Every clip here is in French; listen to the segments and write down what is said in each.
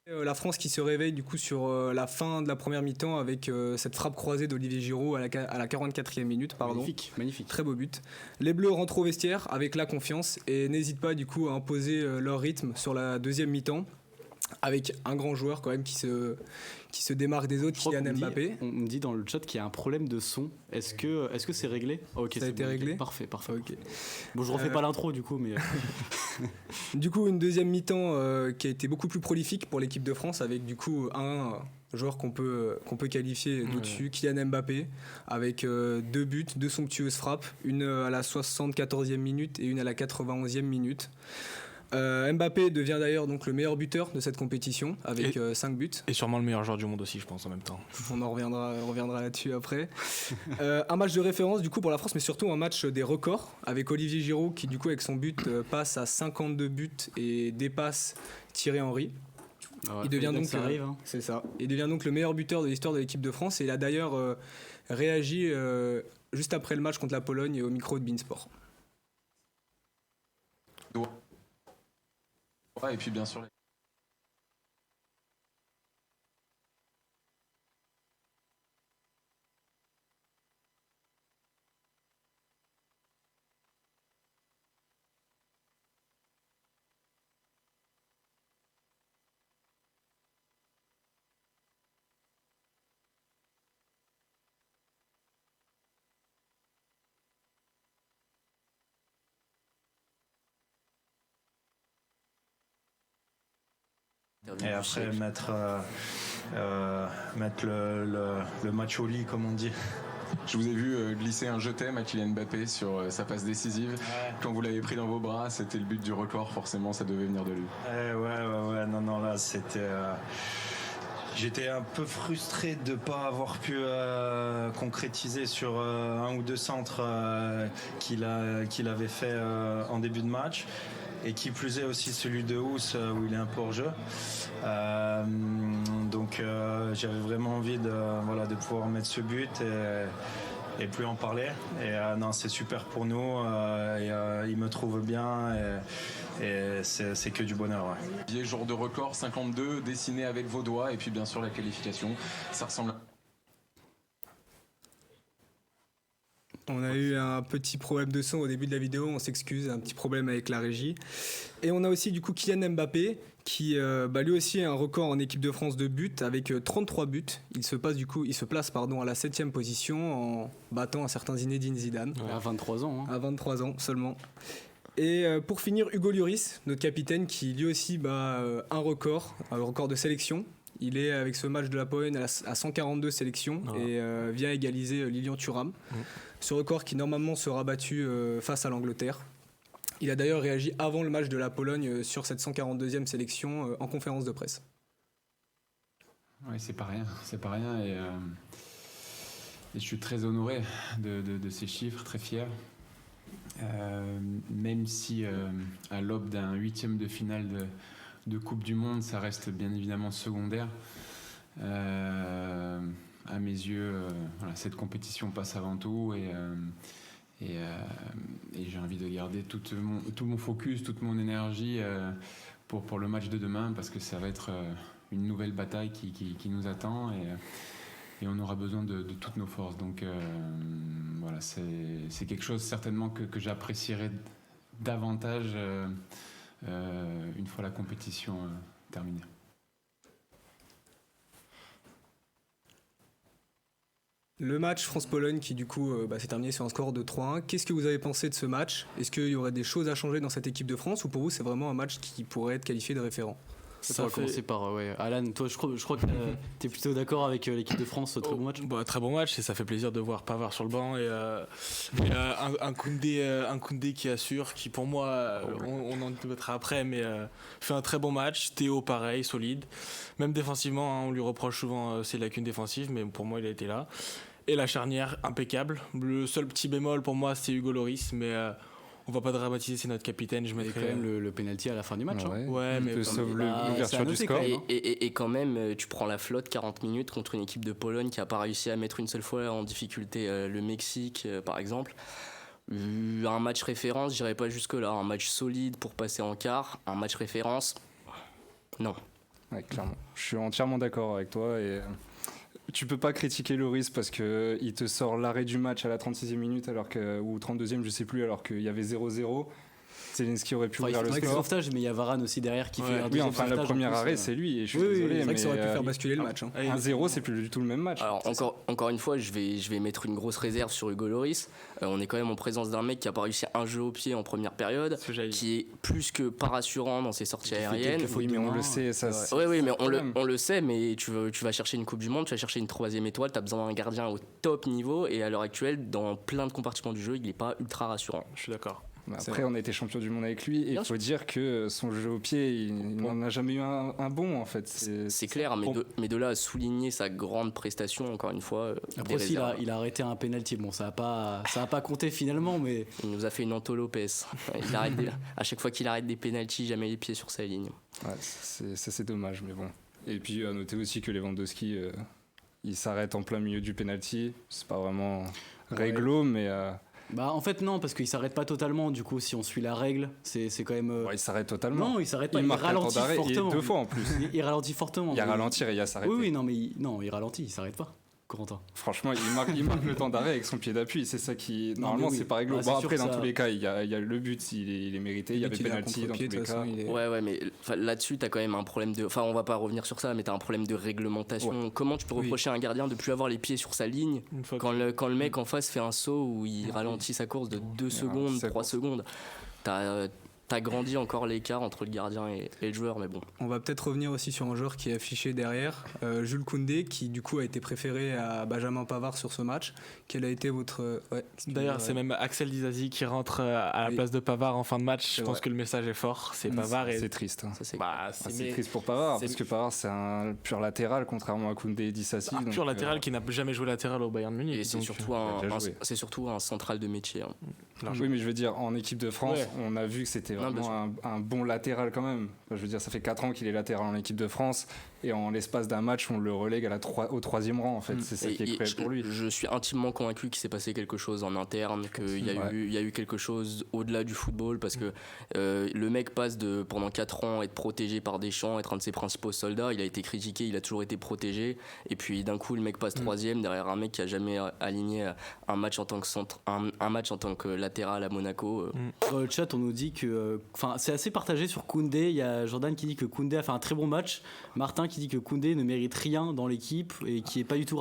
La France qui se réveille du coup sur la fin de la première mi-temps avec cette frappe croisée d'Olivier Giroud à la 44e minute. Pardon. Magnifique, magnifique. Très beau but. Les Bleus rentrent au vestiaire avec la confiance et n'hésitent pas du coup à imposer leur rythme sur la deuxième mi-temps avec un grand joueur quand même qui se démarque des autres, Kylian Mbappé. On me dit dans le chat qu'il y a un problème de son. Est-ce que c'est réglé? Ok, ça a été réglé. Parfait. Okay. Bon, je refais pas l'intro du coup, mais... Du coup, une deuxième mi-temps qui a été beaucoup plus prolifique pour l'équipe de France avec du coup un joueur qu'on peut qualifier d'au-dessus, Kylian Mbappé, avec 2 buts, 2 somptueuses frappes, une à la 74e minute et une à la 91e minute. Mbappé devient d'ailleurs donc le meilleur buteur de cette compétition avec 5 buts. Et sûrement le meilleur joueur du monde aussi, je pense, en même temps. On reviendra là-dessus après. Un match de référence du coup pour la France, mais surtout un match des records avec Olivier Giroud qui du coup avec son but passe à 52 buts et dépasse Thierry Henry. Il devient donc c'est ça. Il devient donc le meilleur buteur de l'histoire de l'équipe de France et il a d'ailleurs réagi juste après le match contre la Pologne au micro de Beansport. Et puis bien sûr et après mettre le match au lit comme on dit. Je vous ai vu glisser un je t'aime à Kylian Mbappé sur sa passe décisive. Ouais. Quand vous l'avez pris dans vos bras, c'était le but du record, forcément ça devait venir de lui. Ouais, non, là c'était... J'étais un peu frustré de ne pas avoir pu concrétiser sur un ou deux centres qu'il avait fait en début de match. Et qui plus est aussi celui de Housse où il est un peu hors jeu. Donc j'avais vraiment envie de pouvoir mettre ce but et plus en parler. Et non, c'est super pour nous. Il me trouve bien et c'est que du bonheur. Ouais. Jour de record, 52, dessiné avec vos doigts et puis bien sûr la qualification. Ça ressemble à... On a eu un petit problème de son au début de la vidéo, on s'excuse, un petit problème avec la régie. Et on a aussi du coup Kylian Mbappé qui lui aussi a un record en équipe de France de buts avec 33 buts. Il se place à la 7e position en battant un certain Zinedine Zidane. Ouais, à 23 ans. À 23 ans seulement. Et pour finir, Hugo Lloris, notre capitaine, qui lui aussi bat un record de sélection. Il est avec ce match de la Pologne à 142 sélections et vient égaliser Lilian Thuram. Ce record qui normalement sera battu face à l'Angleterre. Il a d'ailleurs réagi avant le match de la Pologne sur cette 142e sélection en conférence de presse. Oui, c'est pas rien et je suis très honoré de ces chiffres, très fier. Même si à l'aube d'un 8e de finale de Coupe du Monde, ça reste bien évidemment secondaire. À mes yeux, cette compétition passe avant tout et j'ai envie de garder tout mon focus, toute mon énergie pour le match de demain parce que ça va être une nouvelle bataille qui nous attend et on aura besoin de toutes nos forces. Donc c'est quelque chose certainement que j'apprécierai davantage une fois la compétition terminée. Le match France-Pologne qui du coup s'est terminé sur un score de 3-1. Qu'est-ce que vous avez pensé de ce match ? Est-ce qu'il y aurait des choses à changer dans cette équipe de France ou pour vous c'est vraiment un match qui pourrait être qualifié de référent ? Ça va commencer par Alan, toi je crois que tu es plutôt d'accord avec l'équipe de France, très bon match. Très bon match et ça fait plaisir de voir Pavard sur le banc et un Koundé qui assure, qui pour moi on en débattra après mais fait un très bon match. Théo pareil, solide, même défensivement on lui reproche souvent ses lacunes défensives mais pour moi il a été là. Et la charnière impeccable. Le seul petit bémol pour moi c'est Hugo Lloris mais on va pas dramatiser, c'est notre capitaine. Je mettrais quand même le penalty à la fin du match. Ouais, mais sauve l'ouverture du score. Et quand même, tu prends la flotte 40 minutes contre une équipe de Pologne qui a pas réussi à mettre une seule fois en difficulté le Mexique, par exemple. Un match référence, j'irais pas jusque là. Un match solide pour passer en quart. Un match référence, non. Ouais, clairement. Je suis entièrement d'accord avec toi et tu peux pas critiquer Lloris parce que il te sort l'arrêt du match à la 36e minute ou 32e, je sais plus, alors qu'il y avait 0-0. Zelensky aurait pu ouvrir le score. sauvetage, mais il y a Varane aussi derrière qui fait un deuxième sauvetage. Le premier arrêt, c'est lui. Et je suis désolé, c'est vrai que ça aurait pu faire basculer le match. 1-0, c'est plus du tout le même match. Alors encore une fois, je vais mettre une grosse réserve sur Hugo Lloris. On est quand même en présence d'un mec qui a pas réussi un jeu au pied en première période, qui est plus que pas rassurant dans ses sorties aériennes. Oui, mais on le sait, ça. Oui, mais on le sait, mais tu vas chercher une Coupe du Monde, tu vas chercher une 3e étoile, tu as besoin d'un gardien au top niveau, et à l'heure actuelle, dans plein de compartiments du jeu, il n'est pas ultra rassurant. Je suis d'accord. Après, on a été champion du monde avec lui et il faut dire que son jeu au pied, il n'en a jamais eu un bon en fait. C'est clair, mais de là à souligner sa grande prestation, encore une fois. Après aussi, il a arrêté un penalty. Bon, ça a pas compté finalement, mais il nous a fait une Anto Lopez. À chaque fois qu'il arrête des penalties, jamais les pieds sur sa ligne. Ouais, c'est dommage, mais bon. Et puis à noter aussi que Lewandowski, il s'arrête en plein milieu du penalty. C'est pas vraiment réglo, mais. Bah en fait non, parce qu'il s'arrête pas totalement. Du coup, si on suit la règle, c'est quand même. Ouais, il s'arrête totalement. Non, il s'arrête pas. Il ralentit fortement. 2 fois en plus. Il ralentit fortement. Il y a ralentir et il y a s'arrêter. Oui, non, mais il ralentit, il s'arrête pas. Corentin. Franchement, il marque le temps d'arrêt avec son pied d'appui. C'est ça qui. Normalement, c'est pas réglo. Bon, après, dans tous les cas, il y a le but, il est mérité. Il y avait penalty dans tous les cas. Ouais, mais là-dessus, t'as quand même un problème de. Enfin, on va pas revenir sur ça, mais t'as un problème de réglementation. Ouais. Comment tu peux reprocher à un gardien de plus avoir les pieds sur sa ligne quand le mec en face fait un saut où il ralentit sa course de 2 secondes, 3 secondes? T'as grandi encore l'écart entre le gardien et le joueur, mais bon. On va peut-être revenir aussi sur un joueur qui est affiché derrière, Jules Koundé, qui du coup a été préféré à Benjamin Pavard sur ce match. Quel a été votre... D'ailleurs, c'est même Axel Disasi qui rentre à la place de Pavard en fin de match. Je pense que le message est fort. C'est Pavard. C'est triste. Hein. C'est triste pour Pavard, parce que Pavard, c'est un pur latéral, contrairement à Koundé et Disasi. Un pur latéral qui n'a jamais joué latéral au Bayern Munich. Et c'est surtout un central de métier. Hein. Oui, mais je veux dire, en équipe de France, on a vu que c'était vraiment un bon latéral quand même. Je veux dire, ça fait 4 ans qu'il est latéral en équipe de France et en l'espace d'un match, on le relègue au 3e rang en fait. C'est ça qui est cruel pour lui. Je suis intimement convaincu qu'il s'est passé quelque chose en interne, qu'il y a eu quelque chose au-delà du football parce que le mec passe pendant 4 ans être protégé par Deschamps, être un de ses principaux soldats. Il a été critiqué, il a toujours été protégé et puis d'un coup le mec passe 3e derrière un mec qui a jamais aligné un match en tant que latéral à Monaco. Dans le chat on nous dit que c'est assez partagé sur Koundé. Il y a Jordan qui dit que Koundé a fait un très bon match, Martin qui dit que Koundé ne mérite rien dans l'équipe et qui est pas du tout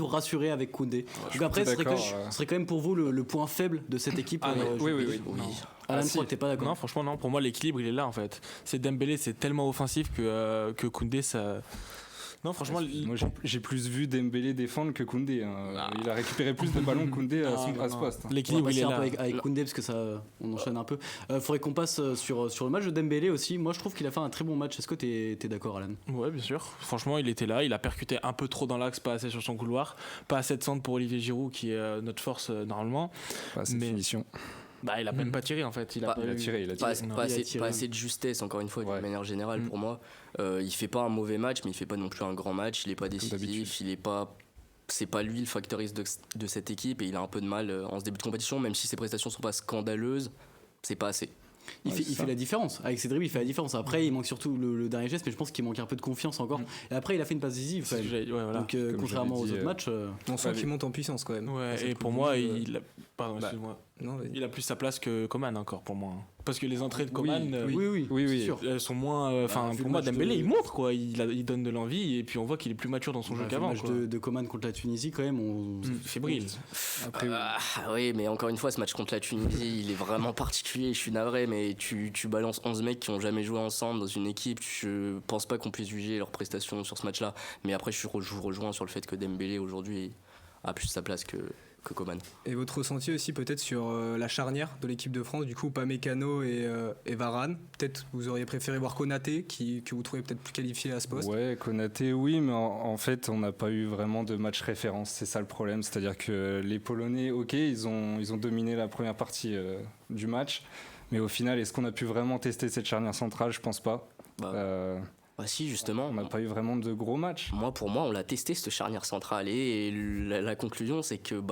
rassuré avec Koundé. Donc après ce serait quand même pour vous le point faible de cette équipe. Oui. Alan, je crois que t'es pas d'accord. Non, franchement non, pour moi l'équilibre il est là en fait. C'est Dembélé, c'est tellement offensif que Koundé ça... Non, franchement, moi j'ai plus vu Dembélé défendre que Koundé. Il a récupéré plus de ballons que Koundé à ce poste. L'équilibre il est là. Avec Koundé parce que ça, on enchaîne un peu. Faudrait qu'on passe sur le match de Dembélé aussi. Moi je trouve qu'il a fait un très bon match. Est-ce que t'es d'accord, Alan? Ouais, bien sûr. Franchement, il était là. Il a percuté un peu trop dans l'axe, pas assez sur son couloir, pas assez de centre pour Olivier Giroud qui est notre force normalement. Pas assez de finition. Il a même pas tiré en fait. Il a tiré. Pas assez de justesse, encore une fois, d'une manière générale pour moi. Il fait pas un mauvais match, mais il fait pas non plus un grand match. Il est pas décisif, c'est pas lui le facteur X de cette équipe et il a un peu de mal en ce début de compétition, même si ses prestations sont pas scandaleuses, c'est pas assez. Il fait la différence. Avec ses dribbles, il fait la différence. Après, il manque surtout le dernier geste, mais je pense qu'il manque un peu de confiance encore. Et après, il a fait une passe décisive. Donc, contrairement aux autres matchs. On sent qu'il monte en puissance quand même. Et pour moi, Pardon, excuse-moi. Il a plus sa place que Coman encore pour moi. Parce que les entrées de Coman, oui, elles sont moins. Pour moi, Dembélé, il montre quoi. Il donne de l'envie et puis on voit qu'il est plus mature dans son jeu qu'avant. Le match de Coman contre la Tunisie, quand même, fébrile. Oui, mais encore une fois, ce match contre la Tunisie, il est vraiment particulier. Je suis navré, mais tu balances 11 mecs qui ont jamais joué ensemble dans une équipe. Je pense pas qu'on puisse juger leurs prestations sur ce match-là. Mais après, je vous rejoins sur le fait que Dembélé aujourd'hui a plus sa place que Coman. Et votre ressenti aussi peut-être sur la charnière de l'équipe de France, du coup Upamecano et Varane. Peut-être vous auriez préféré voir Konaté que vous trouvez peut-être plus qualifié à ce poste. Ouais, Konaté oui, mais en fait on n'a pas eu vraiment de match référence, c'est ça le problème, c'est-à-dire que les Polonais, ok, ils ont dominé la première partie du match, mais au final est-ce qu'on a pu vraiment tester cette charnière centrale? Je pense pas. Bah si, justement. On n'a pas eu vraiment de gros matchs. Pour moi, on l'a testé cette charnière centrale et la conclusion, c'est que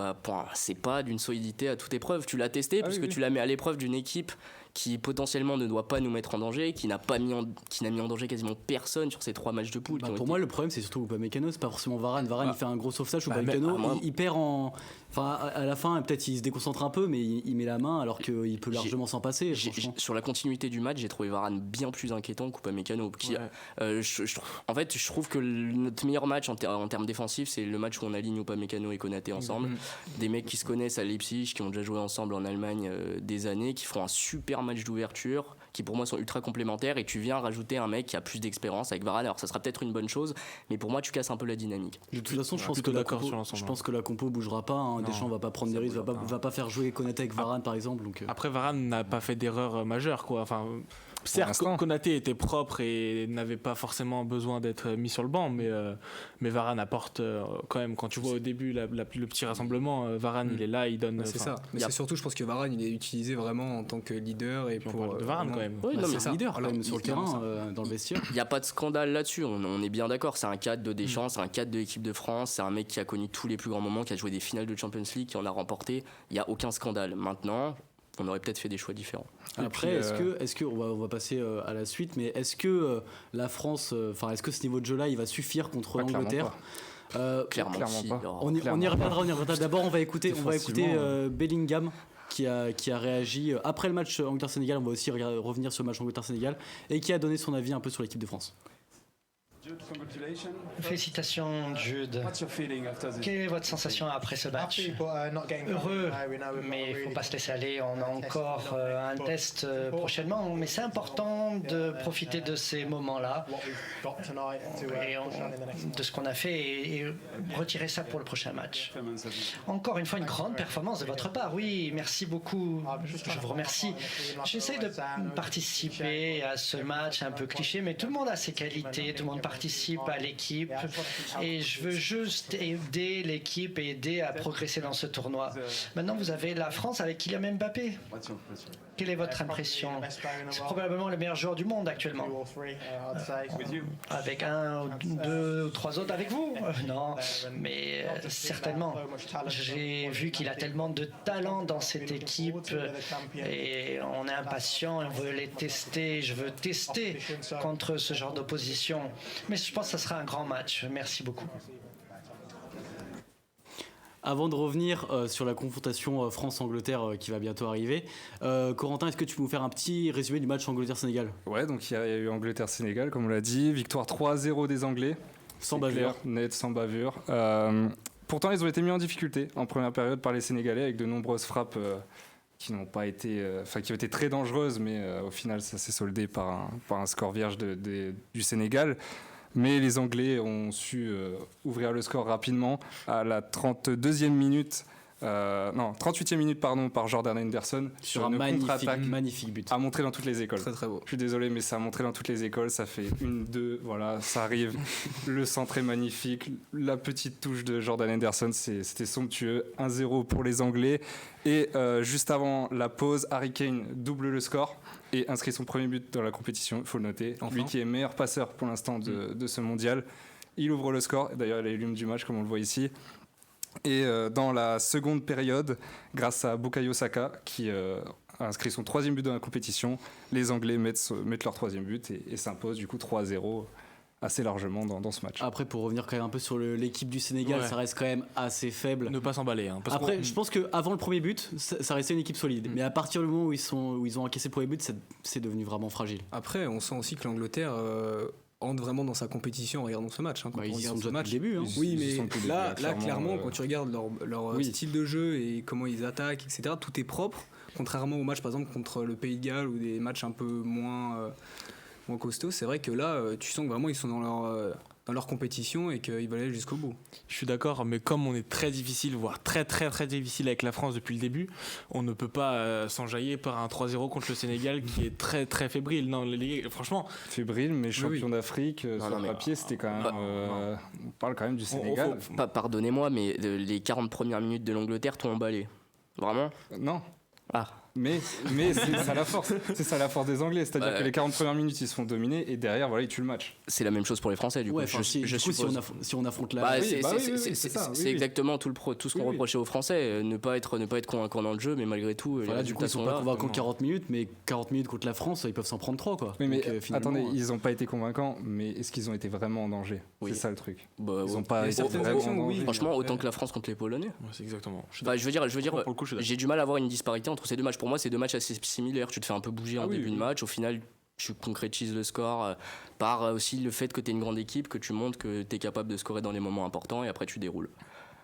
c'est pas d'une solidité à toute épreuve. Tu l'as testé puisque tu la mets à l'épreuve d'une équipe qui potentiellement ne doit pas nous mettre en danger, qui n'a mis en danger quasiment personne sur ces 3 matchs de poule. Pour moi, le problème, c'est surtout Upamecano, c'est pas forcément Varane. Il fait un gros sauvetage, Upamecano, il perd en. Enfin, à la fin, peut-être il se déconcentre un peu, mais il met la main alors qu'il peut largement s'en passer. Sur la continuité du match, j'ai trouvé Varane bien plus inquiétant qu'Upamecano. En fait, je trouve que notre meilleur match en termes défensifs, c'est le match où on aligne Upamecano et Konaté ensemble. Des mecs qui se connaissent à Leipzig, qui ont déjà joué ensemble en Allemagne des années, qui font un super match d'ouverture, qui pour moi sont ultra complémentaires, et tu viens rajouter un mec qui a plus d'expérience avec Varane. Alors ça sera peut-être une bonne chose, mais pour moi tu casses un peu la dynamique. De toute façon, je pense que la compo bougera pas. Deschamps va pas prendre des risques, va pas faire jouer Konaté avec Varane par exemple. Donc, Après, Varane n'a pas fait d'erreur majeure, quoi. Enfin, certes, Konaté était propre et n'avait pas forcément besoin d'être mis sur le banc, mais Varane apporte quand même. Quand tu vois au début le petit rassemblement, Varane il est là, il donne. C'est ça. Mais c'est surtout, je pense que Varane il est utilisé vraiment en tant que leader et pour de Varane quand même. Oui, c'est ça. Leader quand même sur le terrain, dans le vestiaire. Il n'y a pas de scandale là-dessus. On est bien d'accord. C'est un cadre de Deschamps, c'est un cadre de l'équipe de France, c'est un mec qui a connu tous les plus grands moments, qui a joué des finales de Champions League, qui en a remporté. Il n'y a aucun scandale. Maintenant, on aurait peut-être fait des choix différents. Après, est-ce que on va passer à la suite, mais est-ce que la France, est-ce que ce niveau de jeu-là, il va suffire contre l'Angleterre? Clairement pas. On y reviendra. D'abord, on va écouter Bellingham qui a réagi après le match Angleterre-Sénégal. On va aussi revenir sur le match Angleterre-Sénégal et qui a donné son avis un peu sur l'équipe de France. Félicitations Jude. Quelle est votre sensation après ce match? Heureux, mais il ne faut pas se laisser aller. On a encore un test prochainement, mais c'est important de profiter de ces moments-là, de ce qu'on a fait et retirer ça pour le prochain match. Encore une fois, une grande performance de votre part. Oui, merci beaucoup. Je vous remercie. J'essaie de participer à ce match un peu cliché, mais tout le monde a ses qualités, tout le monde participe à l'équipe et je veux juste aider l'équipe et aider à progresser dans ce tournoi. Maintenant, vous avez la France avec Kylian Mbappé. Quelle est votre impression? C'est probablement le meilleur joueur du monde actuellement. Avec 1, 2 ou 3 autres avec vous? Non, mais certainement. J'ai vu qu'il a tellement de talent dans cette équipe et on est impatient, on veut les tester. Je veux tester contre ce genre d'opposition. Mais je pense que ça sera un grand match. Merci beaucoup. Avant de revenir sur la confrontation France-Angleterre qui va bientôt arriver, Corentin, est-ce que tu peux nous faire un petit résumé du match Angleterre-Sénégal? Ouais, donc il y a eu Angleterre-Sénégal, comme on l'a dit. Victoire 3-0 des Anglais. Sans bavure. Net, sans bavure. Pourtant, ils ont été mis en difficulté en première période par les Sénégalais avec de nombreuses frappes qui n'ont pas été, qui ont été très dangereuses, mais au final, ça s'est soldé par un score vierge du Sénégal. Mais les Anglais ont su ouvrir le score rapidement à la 38e minute par Jordan Henderson sur un magnifique but. A montré dans toutes les écoles. Très très beau. Je suis désolé, mais ça a montré dans toutes les écoles. Ça fait 1, 2, voilà, ça arrive. Le centre est magnifique. La petite touche de Jordan Henderson, c'était somptueux. 1-0 pour les Anglais. Et juste avant la pause, Harry Kane double le score et inscrit son premier but dans la compétition, il faut le noter. Enfin. Lui qui est meilleur passeur pour l'instant de ce mondial. Il ouvre le score, d'ailleurs il est l'une du match comme on le voit ici. Et dans la seconde période, grâce à Bukayo Saka qui a inscrit son 3e but dans la compétition, les Anglais mettent leur 3e but et s'imposent du coup 3-0 assez largement dans ce match. Après, pour revenir quand même un peu sur l'équipe du Sénégal, ça reste quand même assez faible. Ne pas s'emballer. Après, je pense qu'avant le premier but, ça restait une équipe solide. Mais à partir du moment où ils ont encaissé le premier but, c'est devenu vraiment fragile. Après, on sent aussi que l'Angleterre entre vraiment dans sa compétition en regardant ce match. Ils sont déjà depuis le début. Oui, mais là clairement, quand tu regardes leur style de jeu et comment ils attaquent, etc., tout est propre. Contrairement aux matchs, par exemple, contre le Pays de Galles ou des matchs un peu moins costauds, c'est vrai que là, tu sens que vraiment ils sont dans leur compétition et qu'ils veulent aller jusqu'au bout. Je suis d'accord, mais comme on est très difficile, voire très très très difficile avec la France depuis le début, on ne peut pas s'enjailler par un 3-0 contre le Sénégal qui est très très fébrile. Non, franchement... Fébrile, mais champion d'Afrique, sur le papier, c'était quand même... on parle quand même du Sénégal. Pardonnez-moi, mais les 40 premières minutes de l'Angleterre t'ont emballé. Vraiment? Non. Ah. Mais c'est ça la force. C'est ça la force des Anglais. C'est-à-dire que les 40 premières minutes, ils se font dominer et derrière, voilà, ils tuent le match. C'est la même chose pour les Français, du coup. Si on affronte la. Bah, c'est exactement tout ce qu'on reprochait aux Français. Ne pas être convaincant dans le jeu, mais malgré tout. Voilà, du coup, ils sont pas convaincants 40 minutes, mais 40 minutes contre la France, ils peuvent s'en prendre 3, quoi. Oui, mais attendez, ils n'ont pas été convaincants, mais est-ce qu'ils ont été vraiment en danger? C'est ça le truc. Ils n'ont pas été vraiment en danger. Franchement, autant que la France contre les Polonais. C'est exactement. Je veux dire, j'ai du mal à avoir une disparité entre ces deux matchs. Pour moi, c'est deux matchs assez similaires. Tu te fais un peu bouger en début de match. Au final, tu concrétises le score par aussi le fait que tu es une grande équipe, que tu montres que tu es capable de scorer dans les moments importants et après tu déroules.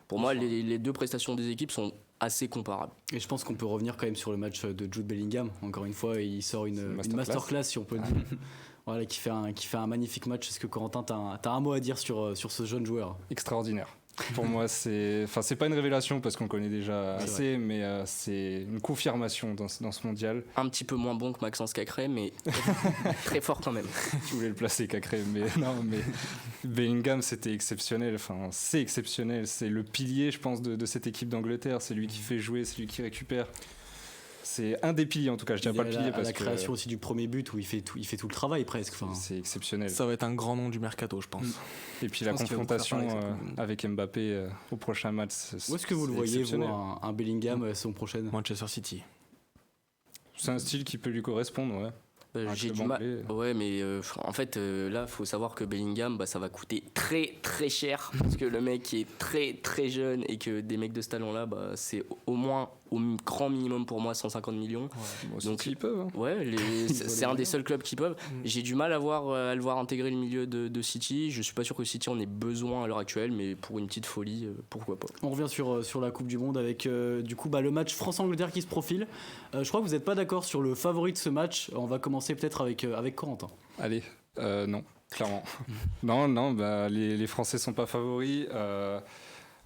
Pour moi, les deux prestations des équipes sont assez comparables. Et je pense qu'on peut revenir quand même sur le match de Jude Bellingham. Encore une fois, il sort une masterclass, si on peut dire. Voilà, qui fait un magnifique match. Est-ce que Corentin, t'as un mot à dire sur ce jeune joueur? Extraordinaire. Pour moi, c'est pas une révélation parce qu'on le connaît déjà assez, mais c'est une confirmation dans ce mondial. Un petit peu moins bon que Maxence Cacré, mais très fort quand même. Tu voulais le placer, Cacré, mais non, mais Bellingham, c'était exceptionnel. Enfin, c'est exceptionnel. C'est le pilier, je pense, de cette équipe d'Angleterre. C'est lui qui fait jouer, c'est lui qui récupère. C'est un des piliers en tout cas, je dirais pas le pilier parce que... La création aussi du premier but où il fait tout le travail presque. Enfin, c'est exceptionnel. Ça va être un grand nom du mercato, je pense. Et puis la confrontation avec Mbappé au prochain match. Où est-ce que vous le voyez, vous, un Bellingham son prochain? Manchester City. C'est un style qui peut lui correspondre, ouais. J'ai du mal. Ouais, mais en fait, là, faut savoir que Bellingham, ça va coûter très très cher parce que le mec est très très jeune et que des mecs de ce talent-là, c'est au moins, au grand minimum pour moi, 150 millions. Ouais. Donc ils peuvent. Hein. Ouais, c'est un des seuls clubs qui peuvent. J'ai du mal à le voir intégrer le milieu de City. Je suis pas sûr que City en ait besoin à l'heure actuelle, mais pour une petite folie, pourquoi pas. On revient sur la Coupe du Monde avec du coup le match France-Angleterre qui se profile. Je crois que vous n'êtes pas d'accord sur le favori de ce match. On va commencer peut-être avec Corentin. Allez, non, clairement. non, les Français sont pas favoris.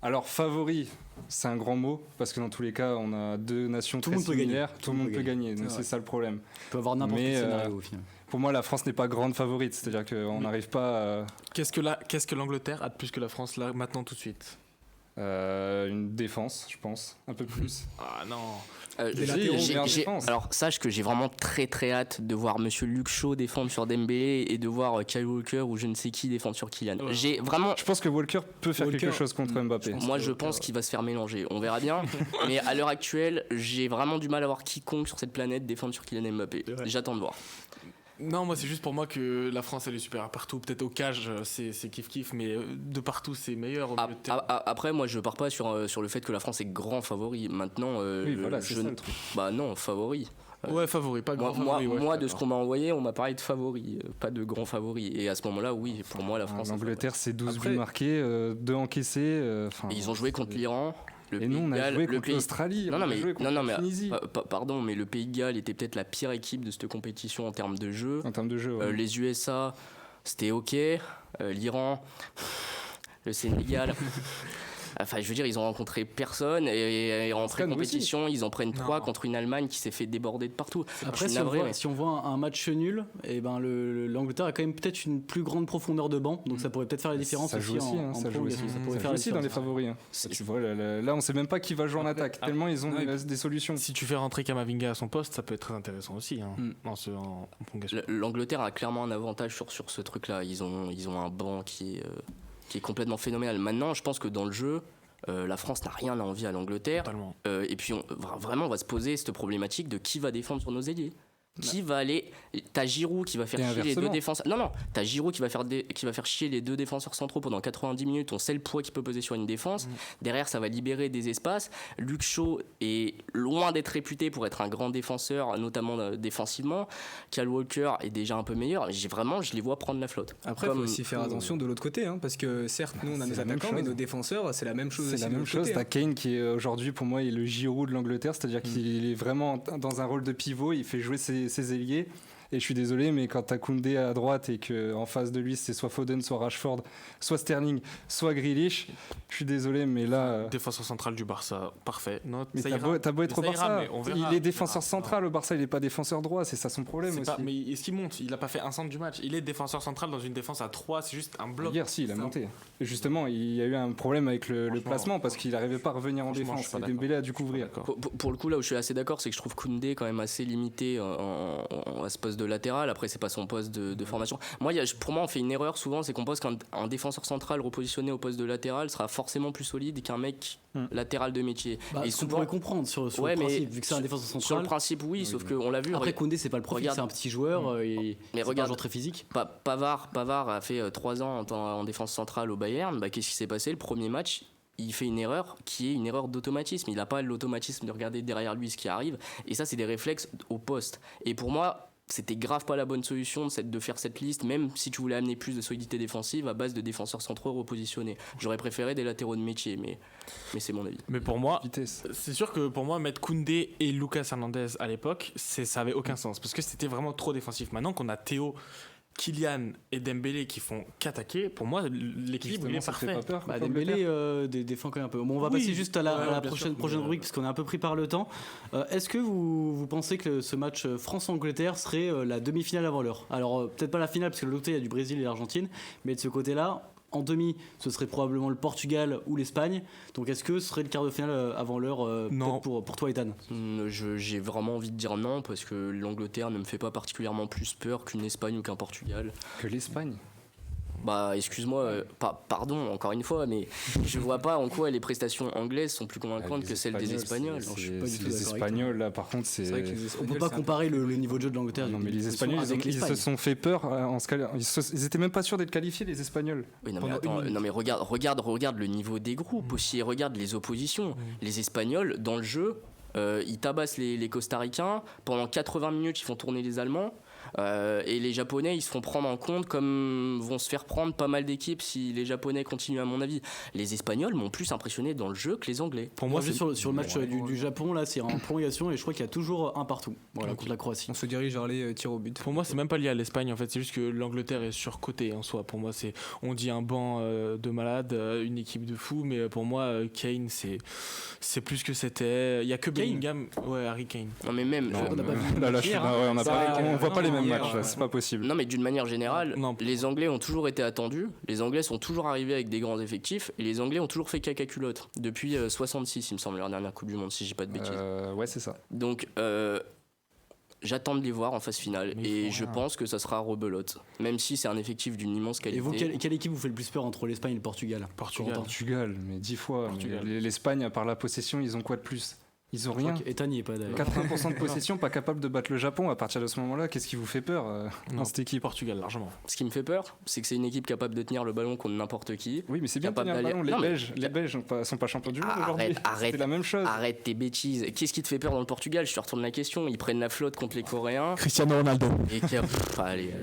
Alors favori, c'est un grand mot parce que dans tous les cas, on a deux nations très similaires. Tout le monde peut gagner. Donc c'est ça le problème. On peut avoir n'importe quel scénario au final. Pour moi, la France n'est pas grande favorite, c'est-à-dire qu'on n'arrive pas. Qu'est-ce que l'Angleterre a de plus que la France là maintenant tout de suite? Une défense, je pense, un peu plus. Ah non. Alors sache que j'ai vraiment très très hâte de voir Monsieur Luke Shaw défendre sur Dembélé et de voir Kyle Walker ou je ne sais qui défendre sur Kylian. J'ai vraiment. Je pense que Walker peut faire quelque chose contre Mbappé. Moi je pense qu'il va se faire mélanger. On verra bien. Mais à l'heure actuelle, j'ai vraiment du mal à voir quiconque sur cette planète défendre sur Kylian Mbappé. J'attends de voir. Non, moi c'est juste pour moi que la France elle est supérieure partout. Peut-être au cage c'est kiff mais de partout c'est meilleur. Après moi je pars pas sur le fait que la France est grand favori. Maintenant oui voilà c'est ça le truc. Non favori. Ouais favori, pas grand favori. Moi de ce qu'on m'a envoyé on m'a parlé de favori, pas de grand favori. Et à ce moment-là oui pour moi la France. L'Angleterre c'est 12 buts marqués, 2 encaissés. Ils ont joué contre l'Iran. Et nous, on a joué contre l'Australie, pardon, mais le Pays de Galles était peut-être la pire équipe de cette compétition en termes de jeu. Ouais. Les USA, c'était ok. L'Iran, le Sénégal. Enfin, je veux dire, ils ont rencontré personne et en pré-compétition, ils en prennent 3 contre une Allemagne qui s'est fait déborder de partout. Après, si on voit un match nul, et l'Angleterre a quand même peut-être une plus grande profondeur de banc, donc ça pourrait peut-être faire la différence aussi en prolongation. Ça pourrait faire aussi dans les favoris. Tu vois, là, on sait même pas qui va jouer en attaque, tellement ils ont des solutions. Si tu fais rentrer Kamavinga à son poste, ça peut être très intéressant aussi en prolongation. L'Angleterre a clairement un avantage sur ce truc-là. Ils ont un banc qui est complètement phénoménal. Maintenant, je pense que dans le jeu, la France n'a rien à envier à l'Angleterre. Et puis, on va se poser cette problématique de qui va défendre sur nos ailiers. Qui va aller. T'as Giroud qui va faire chier les deux défenseurs. Non, t'as Giroud qui va faire chier les deux défenseurs centraux pendant 90 minutes. On sait le poids qu'il peut peser sur une défense. Derrière, ça va libérer des espaces. Luke Shaw est loin d'être réputé pour être un grand défenseur, notamment défensivement. Kyle Walker est déjà un peu meilleur. Je les vois prendre la flotte. Après, il faut aussi faire attention de l'autre côté, parce que certes, nous on a nos attaquants, mais nos défenseurs, c'est la même chose. C'est la même chose. T'as Kane qui est aujourd'hui, pour moi, est le Giroud de l'Angleterre, c'est-à-dire qu'il est vraiment dans un rôle de pivot. Il fait jouer ses ailiers Et je suis désolé, mais quand t'as Koundé à droite et qu'en face de lui, c'est soit Foden, soit Rashford, soit Sterling, soit Grealish, je suis désolé, mais là... Défenseur central du Barça, parfait. Non, mais ça t'as beau être au Barça, il est défenseur central. central au Barça, il n'est pas défenseur droit, c'est ça son problème aussi. Mais est-ce qu'il monte? Il n'a pas fait un centre du match. Il est défenseur central dans une défense à 3, c'est juste un bloc. Hier, si, il a monté. Et justement, il y a eu un problème avec le placement parce qu'il n'arrivait pas à revenir en défense. Et Dembélé a dû couvrir. Pour le coup, là où je suis assez d'accord, c'est que je trouve Koundé quand même assez limité à ce poste de latéral. Après, c'est pas son poste de formation. Pour moi, on fait une erreur souvent, c'est qu'on pense qu'un défenseur central repositionné au poste de latéral sera forcément plus solide qu'un mec latéral de métier. Et souvent, on pourrait comprendre sur le principe, vu que c'est un défenseur central. Sur le principe, oui, sauf qu'on l'a vu. Après, Koundé, c'est pas le profil, c'est un petit joueur. Mais regarde, un joueur très physique. Pavard a fait 3 ans en défense centrale au Bayern. Qu'est-ce qui s'est passé? Le premier match, il fait une erreur qui est une erreur d'automatisme. Il n'a pas l'automatisme de regarder derrière lui ce qui arrive. Et ça, c'est des réflexes au poste. Et pour moi, c'était grave pas la bonne solution de faire cette liste, même si tu voulais amener plus de solidité défensive à base de défenseurs centraux repositionnés. J'aurais préféré des latéraux de métier, mais c'est mon avis. Mais pour moi, c'est sûr que pour moi, mettre Koundé et Lucas Hernandez à l'époque, ça avait aucun sens, parce que c'était vraiment trop défensif. Maintenant qu'on a Théo, Kylian et Dembélé qui font qu'attaquer, pour moi l'équilibre il est parfait. Dembélé défend quand même un peu. Bon, on va passer juste à la prochaine rubrique parce qu'on est un peu pris par le temps. Est-ce que vous pensez que ce match France-Angleterre serait la demi-finale avant l'heure? Alors peut-être pas la finale parce que de l'autre côté il y a du Brésil et l'Argentine, mais de ce côté-là, en demi, ce serait probablement le Portugal ou l'Espagne. Donc est-ce que ce serait le quart de finale avant l'heure pour toi, Ethan? J'ai vraiment envie de dire non, parce que l'Angleterre ne me fait pas particulièrement plus peur qu'une Espagne ou qu'un Portugal. Que l'Espagne? Excuse-moi, pardon encore une fois, mais je vois pas en quoi les prestations anglaises sont plus convaincantes que celles des Espagnols. Les Espagnols, là, par contre, c'est. On peut pas comparer le niveau de jeu de l'Angleterre. Non, mais les Espagnols, ils se sont fait peur. Ils étaient même pas sûrs d'être qualifiés, les Espagnols. Oui, mais regarde le niveau des groupes aussi, regarde les oppositions. Les Espagnols, dans le jeu, ils tabassent les Costaricains. Pendant 80 minutes, ils font tourner les Allemands. Et les Japonais, ils se font prendre en compte comme vont se faire prendre pas mal d'équipes si les Japonais continuent, à mon avis. Les Espagnols m'ont plus impressionné dans le jeu que les Anglais. Pour moi, sur le match du Japon, là, c'est en prolongation et je crois qu'il y a toujours un partout. Voilà, contre la Croatie. On se dirige vers les tirs au but. Pour moi, c'est même pas lié à l'Espagne en fait, c'est juste que l'Angleterre est surcotée en soi. Pour moi, on dit un banc de malades, une équipe de fous, mais pour moi, Kane, c'est plus que c'était. Il y a que Bellingham, Harry Kane. Non, mais même. On voit pas les mêmes matchs, c'est pas possible. Non, mais d'une manière générale, les Anglais ont toujours été attendus, les Anglais sont toujours arrivés avec des grands effectifs, et les Anglais ont toujours fait caca culotte depuis 66, il me semble, leur dernière Coupe du Monde, si j'ai pas de bêtises. Ouais, c'est ça. Donc j'attends de les voir en phase finale, et je pense que ça sera rebelote, même si c'est un effectif d'une immense qualité. Et vous, quelle équipe vous fait le plus peur entre l'Espagne et le Portugal? Portugal, mais 10 fois. L'Espagne, à part la possession, ils ont quoi de plus? Ils ont rien. Ethan n'y est pas d'ailleurs. 80% de possession, pas capable de battre le Japon. À partir de ce moment-là, qu'est-ce qui vous fait peur dans cette équipe? Portugal, largement. Ce qui me fait peur, c'est que c'est une équipe capable de tenir le ballon contre n'importe qui. Oui, mais c'est bien de tenir le ballon. Les Belges sont pas champions du monde aujourd'hui. C'est la même chose. Arrête tes bêtises. Qu'est-ce qui te fait peur dans le Portugal? Je te retourne la question. Ils prennent la flotte contre les Coréens. Cristiano Ronaldo. Allez.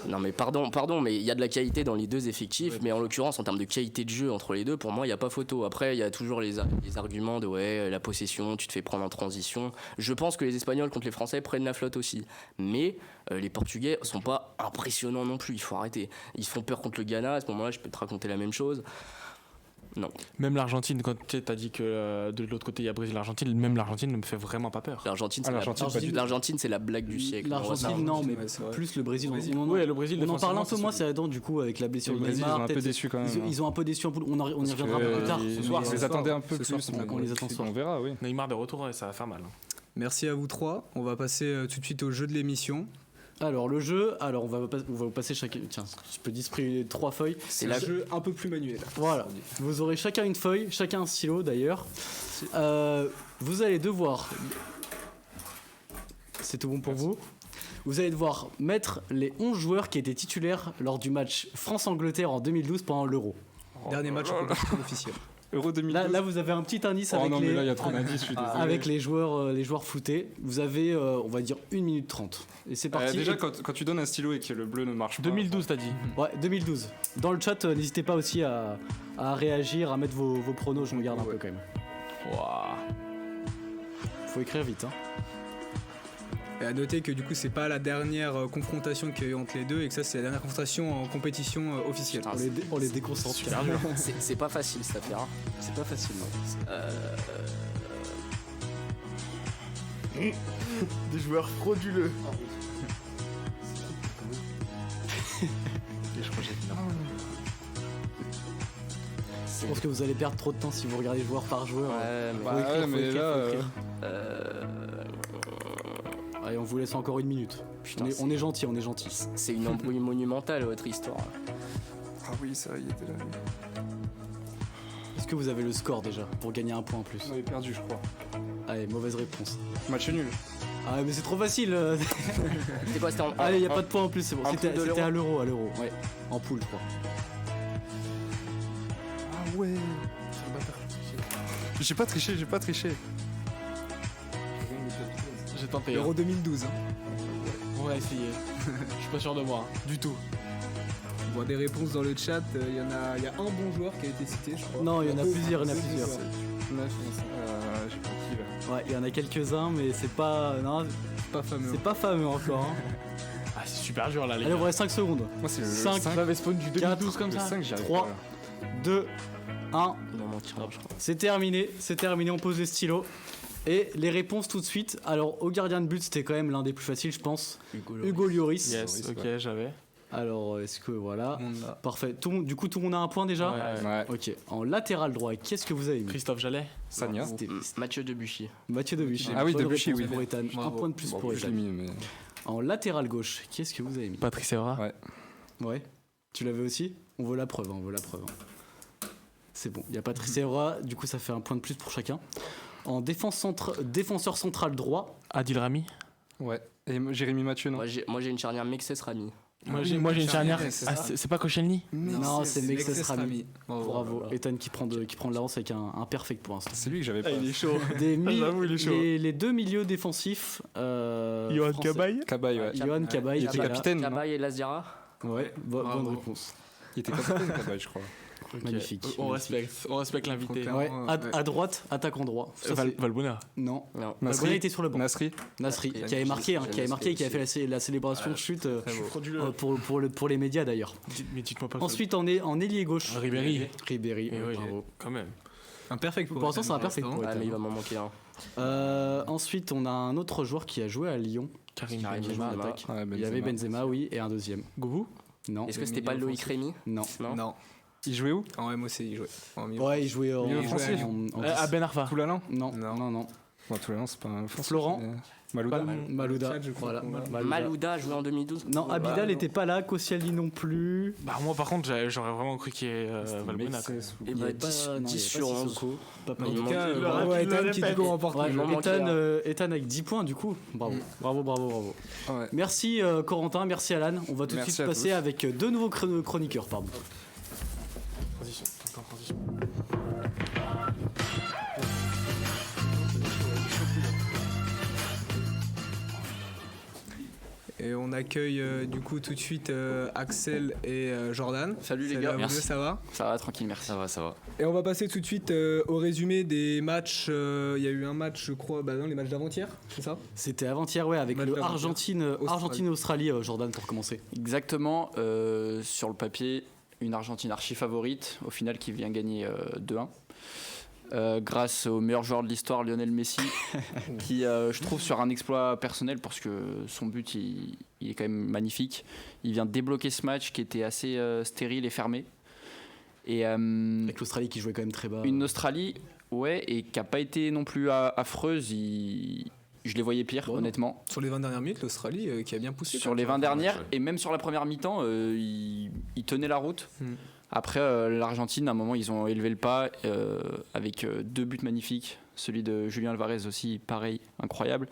Non mais pardon, mais il y a de la qualité dans les deux effectifs, mais en l'occurrence en termes de qualité de jeu entre les deux, pour moi il n'y a pas photo. Après il y a toujours les arguments de la possession, tu te fais prendre en transition. Je pense que les Espagnols contre les Français prennent la flotte aussi, mais les Portugais sont pas impressionnants non plus, il faut arrêter. Ils se font peur contre le Ghana, à ce moment-là je peux te raconter la même chose. Non. Même l'Argentine, quand tu as dit que de l'autre côté il y a Brésil-Argentine, même l'Argentine ne me fait vraiment pas peur. L'Argentine, c'est la blague du siècle. L'Argentine, non, mais plus le Brésil. Le Brésil, on en parle un peu moins ces derniers temps, du coup, avec la blessure de Neymar. Ils ont un peu déçu quand même. Ils ont un peu déçu en poule. On y reviendra un peu plus tard. Ce soir, on les attendait un peu plus. On les attend ce soir. On verra, oui. Neymar de retour, ça va faire mal. Merci à vous trois. On va passer tout de suite au jeu de l'émission. Alors le jeu, on va vous passer chacun. Tiens, je peux distribuer 3 feuilles. C'est un jeu un peu plus manuel. Voilà. Vous aurez chacun une feuille, chacun un stylo d'ailleurs. Vous allez devoir. C'est tout bon pour vous. Vous allez devoir mettre les 11 joueurs qui étaient titulaires lors du match France-Angleterre en 2012 pendant l'Euro. Dernier match officiel. Euro 2012. Là, vous avez un petit indice avec les joueurs floutés. Vous avez, on va dire, 1 minute 30. Et c'est parti. Déjà, quand tu donnes un stylo et que le bleu ne marche pas. 2012, t'as dit. Ouais, 2012. Dans le chat, n'hésitez pas aussi à réagir, à mettre vos pronos. Je regarde un peu quand même. Wow. Faut écrire vite. Et à noter que du coup c'est pas la dernière confrontation qu'il y a eu entre les deux et que ça c'est la dernière confrontation en compétition officielle. Putain, On les déconcentre. Super dur. c'est pas facile cette affaire. Hein. C'est pas facile. Non. Des joueurs frauduleux. Je pense que vous allez perdre trop de temps si vous regardez joueur par joueur. Ouais, mais... Bah ouais, mais là, Allez, on vous laisse encore une minute. Putain, On est gentil, on est gentil. c'est une embrouille monumentale votre histoire. Ah oui, ça, il était là. Est-ce que vous avez le score déjà pour gagner un point en plus? On avait perdu, je crois. Allez, mauvaise réponse. Match nul. Ah mais c'est trop facile. C'était quoi? C'était en... Allez, y a pas de point en plus, c'est bon. en C'était poule de à l'euro, ouais. En poule, je crois. Ah ouais. J'ai pas triché. J'ai tenté. Euro 2012. On va essayer. Je suis pas sûr de moi, du tout. On voit des réponses dans le chat. Il y a un bon joueur qui a été cité, je crois. Non, il y en a Deux- plusieurs, il y en a deux plusieurs. joueurs. Je sais pas qui là. Ouais, il y en a quelques-uns, mais c'est pas. Non, Pas fameux. c'est pas fameux encore. Hein. Ah, c'est super dur là, les Allez, gars. on reste 5 secondes. Moi, c'est le 5, 5. Ça avait spawn du 2012 comme Le ça. 5, j'y arrive 3, pas, là. 2, 1. Il en manquera, je crois. C'est terminé, on pose les stylos. Et les réponses tout de suite. Alors, au gardien de but, c'était quand même l'un des plus faciles, je pense. Hugo Lloris. Yes, ok, j'avais. Alors, est-ce que voilà. Tout le monde l'a. Parfait. Du coup, tout le monde a un point déjà. Ouais. Ouais. Ok. En latéral droit, qu'est-ce que vous avez mis? Christophe Jallet. Sagna. Mathieu Debuchy. Mathieu Debuchy. Ah oui, Bonne Debuchy, réponse oui. pour Ethan. Bravo. Un point de plus Bon, pour je Ethan. l'ai mis, mais. En latéral gauche, qu'est-ce que vous avez mis? Patrice Evra. Ouais. Ouais. Tu l'avais aussi? On veut la preuve, C'est bon. Il y a Patrice Evra. Du coup, ça fait un point de plus pour chacun. En défenseur central droit. Adil Rami. Ouais. Et Jérémy Mathieu, non? Moi j'ai une charnière Mexès Rami. Moi j'ai une charnière. c'est Ah, ça. c'est pas Koscielny? Non, c'est Mexès Rami. Rami. Bravo. Ethan qui prend de l'avance avec un perfect pour l'instant. C'est lui que j'avais pas. chaud. Des il est chaud. les deux milieux défensifs. Johan français. Cabaye. Cabaye, ouais. Johan Cabaye. Il était voilà. capitaine, non? Cabaye et Lazdiara. Ouais, Bravo. bonne réponse. Il était capitaine, Cabaye, je crois. Ok. Magnifique. On respecte l'invité. Faut Ouais, Ouais. à droite, attaquant droit. Ça, c'est- Valbuena. Non. Non. Valbuena était sur le banc. Nasri. Nasri, Nasri, qui avait marqué, j'ai qui avait Nasri fait la célébration de chute Frauduleux. pour les médias d'ailleurs. Mais dites-moi pas. Ensuite, en ailier gauche. Ribéry. Ribéry, Eh oui, bravo. quand même. Un perfect Pour l'instant, c'est un perfect pour Ah, Ethan. mais il va m'en manquer un. Ensuite, on a un autre joueur qui a joué à Lyon. Karim Karim Benzema. Benzema. Attaque. Ouais, Il y avait Benzema, oui, et un deuxième. Goubou. Non. Est-ce que c'était pas Loïc Rémy? Non. Non. Non. Il jouait où? En MOC, il jouait. En milieu. Ouais, il jouait en Milieu offensif. en- À Ben Arfa. Toulalan? Non, Non. non. Bon, Toulalan, c'est pas un offensif, Florent. mais- Malouda. Malouda. Tchad, je crois Voilà. qu'on va- Malouda joué en 2012. Non, Abidal n'était pas là, Koscielny non plus. Bah, moi, par contre, j'aurais vraiment cru qu'il y ait Valbuena. quoi. Et Il y bah avait pas- 10 non, il y avait 10 pas sur 11. Sissoko, pas En Payet. tout cas, Il bravo aurait à pu le Ethan qui répéter. du coup remporte Ouais, le jeu. m'en manquait Ethan avec 10 points du coup. Bravo. Ouais. Merci Corentin, merci Alan. On va tout de Merci suite à passer tous. avec deux nouveaux chroniqueurs. Pardon. Transition. Encore transition. Et on accueille du coup tout de suite Axel et Jordan. Salut les Salut gars, à vous merci. deux, ça va? Ça va, tranquille, merci. Ça va. Et on va passer tout de suite au résumé des matchs. Il y a eu un match, je crois, dans les matchs d'avant-hier, c'est ça? C'était avant-hier, ouais, avec Match le d'avant-hier. Argentine-Australie, Jordan, pour commencer. Exactement, sur le papier, une Argentine archi favorite, au final qui vient gagner 2-1. Grâce au meilleur joueur de l'histoire, Lionel Messi, qui je trouve sur un exploit personnel parce que son but il est quand même magnifique. Il vient débloquer ce match qui était assez stérile et fermé. Et Avec l'Australie qui jouait quand même très bas. une Australie, ouais, et qui n'a pas été non plus affreuse. Je les voyais pire, Bon, non. honnêtement. Sur les 20 dernières minutes, l'Australie qui a bien poussé. Sur les 20 dernières, et même sur la première mi-temps, ils tenaient la route. Après, l'Argentine, à un moment, ils ont élevé le pas avec 2 buts magnifiques. Celui de Julien Alvarez aussi, pareil, incroyable.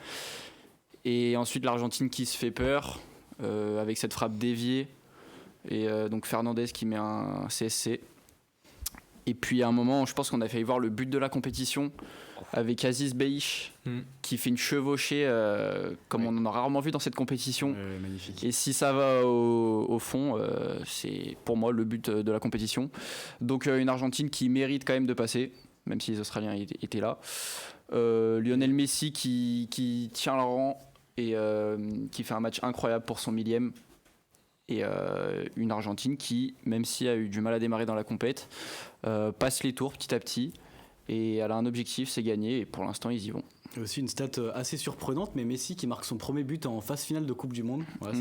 Et ensuite, l'Argentine qui se fait peur avec cette frappe déviée. Et donc Fernandez qui met un CSC. Et puis à un moment, je pense qu'on a failli voir le but de la compétition avec Aziz Beich qui fait une chevauchée comme on en a rarement vu dans cette compétition. Magnifique. Et si ça va au fond, c'est pour moi le but de la compétition. Donc une Argentine qui mérite quand même de passer, même si les Australiens étaient là. Lionel Messi qui tient le rang et qui fait un match incroyable pour son millième. Et une Argentine qui, même si a eu du mal à démarrer dans la compète, passe les tours petit à petit. Et elle a un objectif, c'est gagner. Et pour l'instant, ils y vont. Et aussi une stat assez surprenante, mais Messi qui marque son premier but en phase finale de Coupe du Monde. Voilà,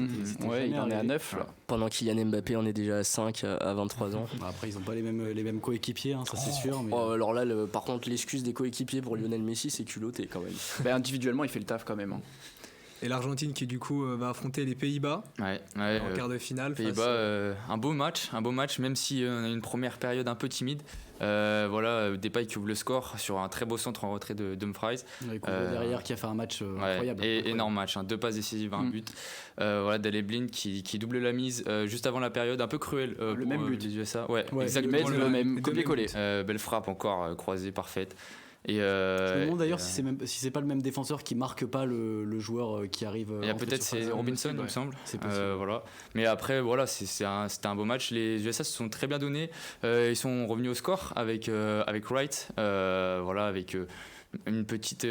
ouais, il en est à 9. Là. Pendant Kylian Mbappé en est déjà à 5 à 23 ans. Après, ils n'ont pas les mêmes coéquipiers, hein, ça c'est sûr. Mais... Oh, alors là, par contre, l'excuse des coéquipiers pour Lionel Messi, c'est culotté quand même. Bah, individuellement, il fait le taf quand même. Hein. Et l'Argentine qui du coup va affronter les Pays-Bas en quart de finale. Pays-Bas, un beau match, même si on a une première période un peu timide. Voilà, Depay qui ouvre le score sur un très beau centre en retrait de Dumfries. Derrière qui a fait un match incroyable. Énorme match, 2 passes décisives, un but. Voilà, Daley Blind qui double la mise juste avant la période, un peu cruelle. Le même but des USA. Ouais, exactement le même copier-coller. Belle frappe encore, croisée parfaite. Je me demande d'ailleurs si c'est pas le même défenseur qui marque pas le joueur qui arrive. Il y a peut-être c'est Robinson, il me semble. C'est possible. Voilà. Mais après voilà, c'était un beau match. Les USA se sont très bien donnés. Ils sont revenus au score avec Wright. Voilà, avec une petite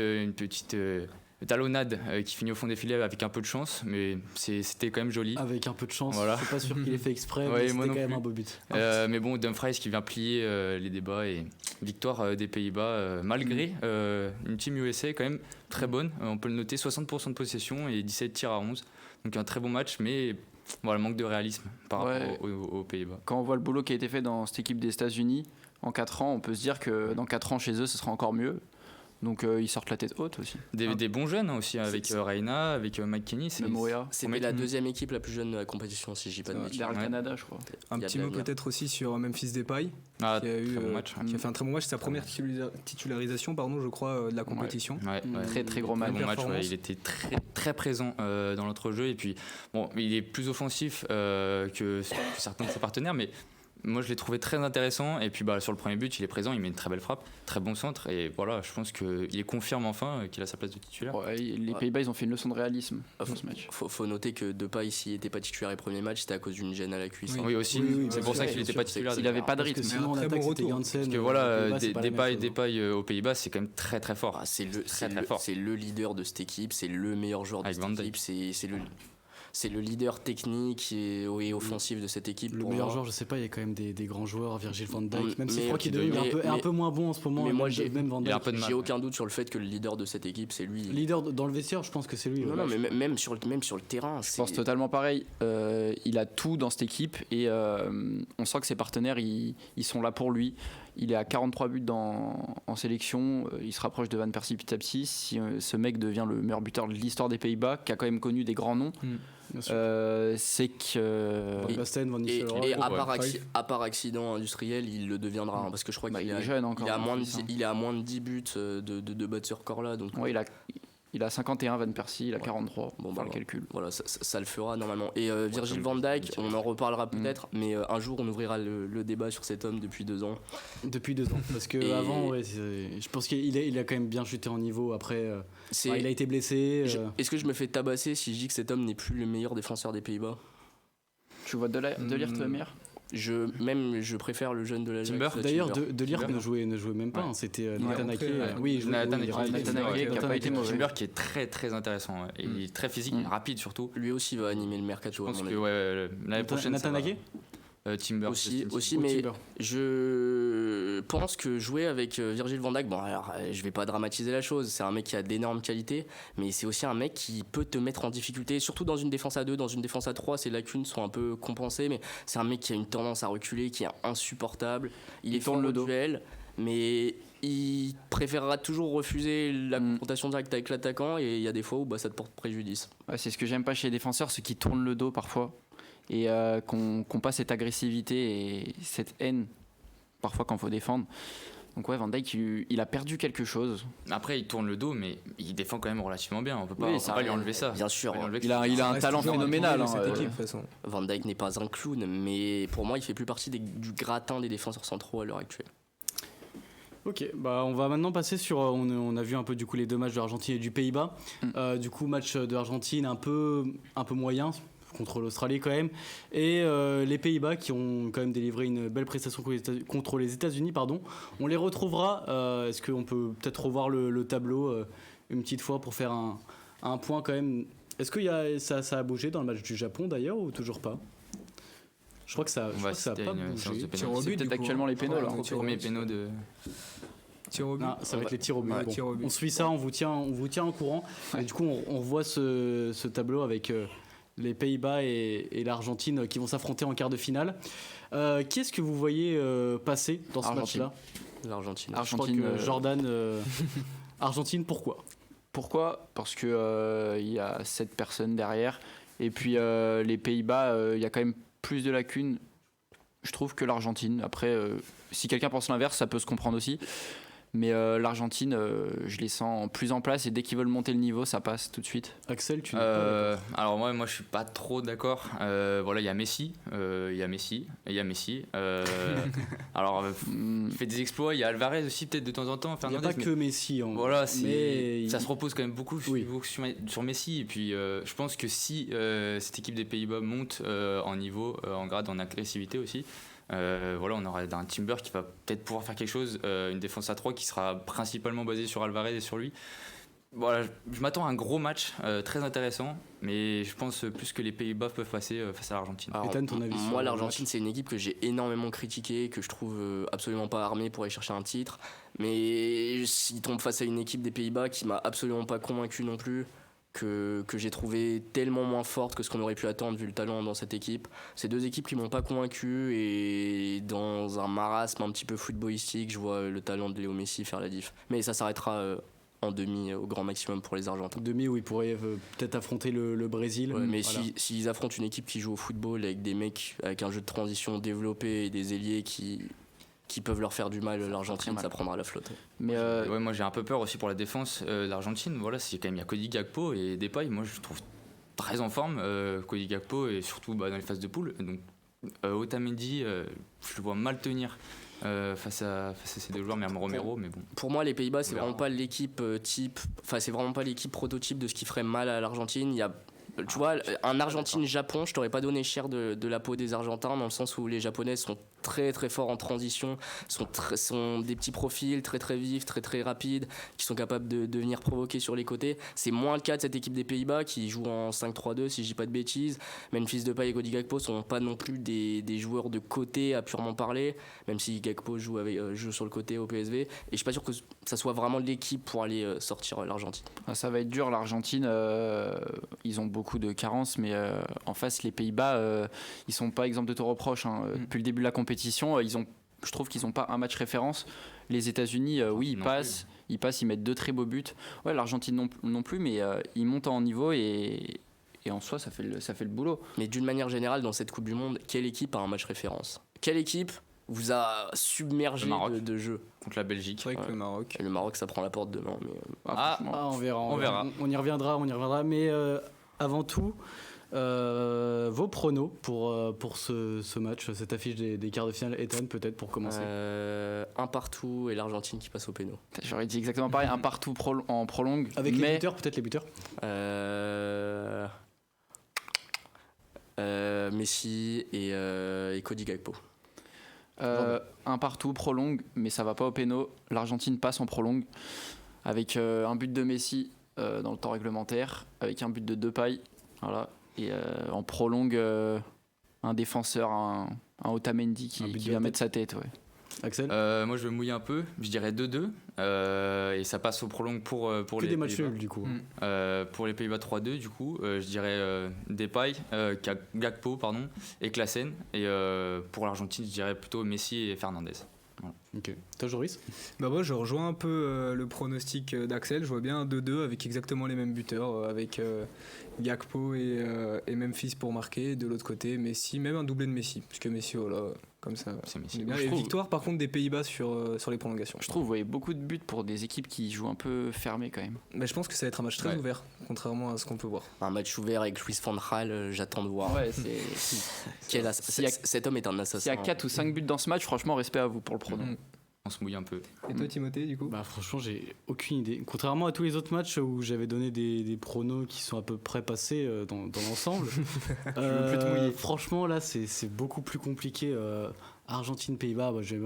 talonnade qui finit au fond des filets avec un peu de chance, mais c'était quand même joli. Avec un peu de chance, voilà. Je suis pas sûr qu'il ait fait exprès, mais c'était quand même un beau but. Mais bon, Dumfries qui vient plier les débats et victoire des Pays-Bas malgré une team USA quand même très bonne. On peut le noter, 60% de possession et 17 tirs à 11. Donc un très bon match, mais voilà, manque de réalisme par rapport aux Pays-Bas. Quand on voit le boulot qui a été fait dans cette équipe des États-Unis en 4 ans, on peut se dire que dans 4 ans chez eux, ce sera encore mieux. Donc ils sortent la tête haute aussi. Des bons jeunes aussi, avec Reina, avec McKinney. C'était la deuxième équipe la plus jeune de la compétition, si je dis pas de bêtises. Vers le Canada, je crois. Un petit mot peut-être aussi sur Memphis Depay, qui a fait un très bon match. C'est sa première titularisation, je crois, de la compétition. Très très gros match. Il était très très présent dans notre jeu. Et puis, bon, il est plus offensif que certains de ses partenaires, mais moi je l'ai trouvé très intéressant. Et puis sur le premier but il est présent, il met une très belle frappe, très bon centre, et voilà, je pense qu'il confirme enfin qu'il a sa place de titulaire. Les Pays-Bas ils ont fait une leçon de réalisme dans ce match. Faut noter que Depay s'il n'était pas titulaire les premiers matchs, c'était à cause d'une gêne à la cuisse. Oui, aussi, c'est pour ça qu'il n'était pas titulaire. Il n'avait pas de rythme. Sinon, très bon retour. Parce que voilà, Depay aux Pays-Bas c'est quand même très très fort. C'est le leader de cette équipe, c'est le meilleur joueur de cette équipe, c'est le leader technique et offensif de cette équipe. Le meilleur joueur, je sais pas, il y a quand même des grands joueurs, Virgil van Dijk, même si je crois qu'il est un peu moins bon en ce moment. Mais moi, même Van Dijk. J'ai aucun doute sur le fait que le leader de cette équipe, c'est lui. Leader dans le vestiaire, je pense que c'est lui. Non, mais même sur le terrain. Je pense totalement pareil. Il a tout dans cette équipe et on sent que ses partenaires, ils sont là pour lui. Il est à 43 buts en sélection, il se rapproche de Van Persie petit à petit. Si ce mec devient le meilleur buteur de l'histoire des Pays-Bas, qui a quand même connu des grands noms, c'est que... Et à part accident industriel, il le deviendra, parce que je crois qu'il est jeune encore. Il est à moins de 10 buts de battre ce record-là. Donc, il a 51, Van Persie, il a 43, le calcul. Voilà, ça le fera normalement. Et Virgil van Dijk, on en reparlera peut-être, mais un jour on ouvrira le débat sur cet homme depuis 2 ans. Depuis 2 ans, parce qu'avant, je pense qu'il a quand même bien chuté en niveau. Après, il a été blessé. Est-ce que je me fais tabasser si je dis que cet homme n'est plus le meilleur défenseur des Pays-Bas ? Tu vois De Ligt le meilleur ? Je préfère le jeune de la Timber. D'ailleurs, De Ligt ne jouait même pas. C'était Nathan Ake. Nathan Ake qui a pas été mauvais. Timber qui est très très intéressant. Il est très physique, rapide surtout. Lui aussi va animer le mercato. Je pense que l'année prochaine. Nathan Ake Timber aussi, mais je pense que jouer avec Virgil van Dijk, je vais pas dramatiser la chose, c'est un mec qui a d'énormes qualités, mais c'est aussi un mec qui peut te mettre en difficulté, surtout dans une défense à 2, dans une défense à 3, ses lacunes sont un peu compensées, mais c'est un mec qui a une tendance à reculer, qui est insupportable, il est fort le duel, mais il préférera toujours refuser la confrontation directe avec l'attaquant, et il y a des fois où ça te porte préjudice. C'est ce que j'aime pas chez les défenseurs, ceux qui tournent le dos parfois. Et qu'on pas cette agressivité et cette haine parfois quand il faut défendre. Donc Van Dijk il a perdu quelque chose. Après il tourne le dos, mais il défend quand même relativement bien, on peut pas lui enlever ça. Bien sûr, il a un talent phénoménal. Van Dijk n'est pas un clown, mais pour moi il fait plus partie du gratin des défenseurs centraux à l'heure actuelle. Ok, on va maintenant passer sur. On a vu un peu du coup les 2 matchs de l'Argentine et du Pays-Bas. Du coup match de l'Argentine un peu moyen contre l'Australie quand même, et les Pays-Bas qui ont quand même délivré une belle prestation contre les États-Unis, on les retrouvera. Est-ce qu'on peut peut-être revoir le tableau une petite fois pour faire un point quand même. Est-ce que ça a bougé dans le match du Japon d'ailleurs ou toujours pas? Je crois que ça a pas bougé. C'est peut-être actuellement les pénaux là. Premier pénaux de. Tir au but. Ça va être les tirs au but. Ouais, Bon, tir au but. on suit ça, on vous tient au courant. Et du coup, on revoit ce tableau avec les Pays-Bas et l'Argentine qui vont s'affronter en quart de finale. Qui est-ce que vous voyez passer dans ce match-là? L'Argentine. Je crois que Jordan. Argentine, pourquoi? Pourquoi? Parce que il y a 7 personnes derrière. Et puis les Pays-Bas, il y a quand même plus de lacunes, je trouve, que l'Argentine. Après, si quelqu'un pense l'inverse, ça peut se comprendre aussi. Mais l'Argentine, je les sens plus en place et dès qu'ils veulent monter le niveau, ça passe tout de suite. Axel, tu alors moi je suis pas trop d'accord. Voilà, il y a Messi, alors il fait des exploits. Il y a Alvarez aussi peut-être de temps en temps. Il n'y a pas que Messi. Voilà, ça se repose quand même beaucoup sur Messi. Et puis je pense que si cette équipe des Pays-Bas monte en niveau, en grade, en agressivité aussi. Voilà, on aura un Timber qui va peut-être pouvoir faire quelque chose, une défense à 3 qui sera principalement basée sur Alvarez et sur lui. Voilà, je m'attends à un gros match très intéressant, mais je pense plus que les Pays-Bas peuvent passer face à l'Argentine. Ethan, ton avis? Moi, l'Argentine, c'est une équipe que j'ai énormément critiquée, que je trouve absolument pas armée pour aller chercher un titre, mais s'ils tombent face à une équipe des Pays-Bas qui m'a absolument pas convaincu non plus, que j'ai trouvé tellement moins forte que ce qu'on aurait pu attendre vu le talent dans cette équipe. C'est deux équipes qui m'ont pas convaincu, et dans un marasme un petit peu footballistique, je vois le talent de Léo Messi faire la diff. Mais ça s'arrêtera en demi au grand maximum pour les Argentins. Demi où ils pourraient peut-être affronter le Brésil. Ouais, mais voilà. S'ils affrontent une équipe qui joue au football avec des mecs avec un jeu de transition développé et des ailiers qui peuvent leur faire du mal, l'Argentine, ça prendra la flotte. Mais moi j'ai un peu peur aussi pour la défense de l'Argentine. Voilà, c'est quand même, il y a Cody Gakpo et Depay. Moi je trouve très en forme Cody Gakpo, et surtout dans les phases de poule. Donc Otamendi, je le vois mal tenir face à ces deux joueurs, même Romero, mais bon. Pour moi, les Pays-Bas, c'est vraiment pas l'équipe type. Enfin, c'est vraiment pas l'équipe prototype de ce qui ferait mal à l'Argentine. Il y a, tu vois, un Argentine-Japon, je t'aurais pas donné cher de la peau des Argentins, dans le sens où les Japonais sont très très forts en transition, sont des petits profils très très vifs, très très rapides, qui sont capables de venir provoquer sur les côtés. C'est moins le cas de cette équipe des Pays-Bas qui joue en 5-3-2, si je dis pas de bêtises. Memphis Depay et Cody Gakpo sont pas non plus des joueurs de côté à purement parler, même si Gakpo joue sur le côté au PSV. Et je suis pas sûr que ça soit vraiment l'équipe pour aller sortir l'Argentine. Ça va être dur, l'Argentine. Ils ont beaucoup de carences, mais en face, les Pays-Bas, ils sont pas exempts de tout reproche. Depuis le début de la compétition, je trouve qu'ils n'ont pas un match référence. Les États-Unis, oui, ils passent, ils mettent 2 très beaux buts. Ouais, l'Argentine non plus, mais ils montent en niveau et en soi, ça fait le boulot. Mais d'une manière générale, dans cette Coupe du Monde, quelle équipe a un match référence? Quelle équipe vous a submergé de jeu? Contre la Belgique. C'est vrai que le Maroc. Et le Maroc, ça prend la porte demain. Mais on verra. On y reviendra. Mais avant tout, vos pronos pour ce match, cette affiche des quarts de finale. Ethan, peut-être pour commencer. Un partout et l'Argentine qui passe au péno. J'aurais dit exactement pareil, un partout en prolongue. Avec les buteurs, peut-être les buteurs. Messi et Cody Gakpo. Un partout prolongue, mais ça va pas au péno. L'Argentine passe en prolongue avec un but de Messi dans le temps réglementaire, avec un but de Depay. Voilà. Et en prolongue, un défenseur, un Otamendi qui va mettre sa tête. Ouais. Axel, moi je vais mouiller un peu, je dirais 2-2 et ça passe au prolongue pour que les des matchs nuls du coup. Pour les Pays-Bas 3-2 du coup, je dirais Depay, Gakpo pardon, et Klaassen, et pour l'Argentine je dirais plutôt Messi et Fernandez. Voilà. Ok. Toi, Joris? Moi je rejoins un peu le pronostic d'Axel. Je vois bien un 2-2 avec exactement les mêmes buteurs, avec Gakpo et Memphis pour marquer. De l'autre côté, Messi, même un doublé de Messi, puisque Messi, voilà, comme ça. C'est Messi. Et victoire par contre des Pays-Bas sur les prolongations. Je trouve, vous voyez beaucoup de buts pour des équipes qui jouent un peu fermées quand même. Mais je pense que ça va être un match très ouvert, contrairement à ce qu'on peut voir. Un match ouvert avec Luis van Gaal, j'attends de voir. Ouais, cet homme est un assassin. S'il y a 4 ou 5 buts dans ce match, franchement, respect à vous pour le pronom. on se mouille un peu. Et toi, Timothée, du coup? Bah franchement, j'ai aucune idée. Contrairement à tous les autres matchs où j'avais donné des pronos qui sont à peu près passés dans l'ensemble, franchement là c'est beaucoup plus compliqué. Argentine-Pays-Bas, je vais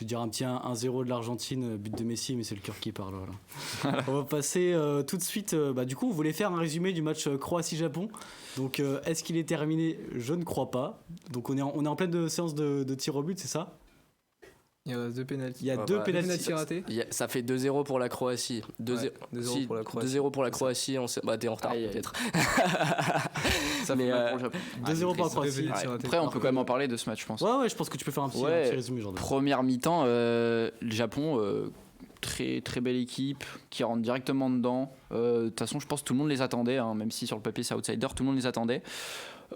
dire un petit 1-0 de l'Argentine, but de Messi, mais c'est le cœur qui parle. Voilà. On va passer tout de suite. Du coup, vous voulez faire un résumé du match Croatie-Japon. Donc, est-ce qu'il est terminé? Je ne crois pas. Donc, on est en pleine séance de tir au but, c'est ça? Il y a 2 pénaltys. Il y a 2 pénaltys ratés. Ça fait 2-0 pour la Croatie. 2-0 pour la Croatie. 2-0 pour la Croatie. T'es en retard peut-être. Ça fait mal pour le Japon. 2-0 pour la Croatie. Après, on peut quand même en parler de ce match, je pense. Ouais, je pense que tu peux faire un petit résumé, Jordan. Première mi-temps, le Japon, très très belle équipe qui rentre directement dedans. De toute façon, je pense que tout le monde les attendait, hein, même si sur le papier c'est outsider, tout le monde les attendait.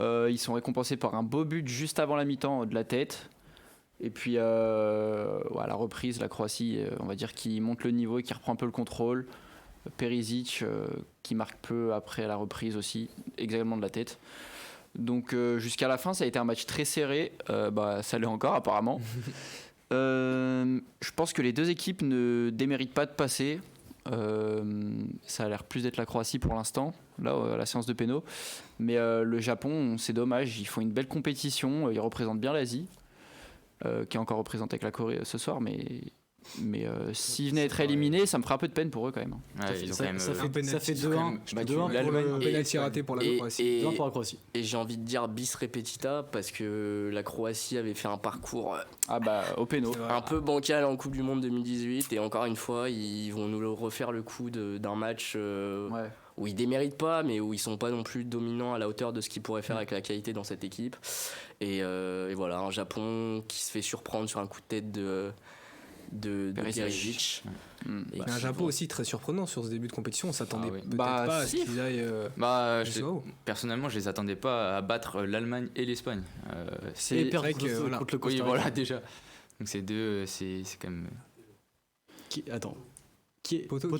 Ils sont récompensés par un beau but juste avant la mi-temps de la tête. Et puis à la reprise, la Croatie, on va dire, qui monte le niveau et qui reprend un peu le contrôle. Perisic qui marque peu après la reprise aussi, exactement de la tête. Donc jusqu'à la fin, ça a été un match très serré. Ça l'est encore apparemment. Je pense que les deux équipes ne déméritent pas de passer. Ça a l'air plus d'être la Croatie pour l'instant, là à la séance de péno. Mais le Japon, c'est dommage, ils font une belle compétition, ils représentent bien l'Asie. Qui est encore représenté avec la Corée ce soir, mais s'ils venaient être éliminés, ça me ferait un peu de peine pour eux quand même. Ça fait 2-1. L'Allemagne, pénalty raté pour la Croatie. 2-1 pour la Croatie. Et j'ai envie de dire bis repetita parce que la Croatie avait fait un parcours au péno. Un peu bancal en Coupe du Monde 2018 et encore une fois, ils vont nous refaire le coup d'un match où ils déméritent pas, mais où ils sont pas non plus dominants à la hauteur de ce qu'ils pourraient faire avec la qualité dans cette équipe. Et voilà, un Japon qui se fait surprendre sur un coup de tête de Perisic. Et un Japon aussi très surprenant sur ce début de compétition. On s'attendait peut-être pas à ce qu'ils aillent. Personnellement, je les attendais pas à battre l'Allemagne et l'Espagne. C'est vrai que contre le Costa Rica. Oui, voilà déjà. Donc ces deux, c'est quand même. Qui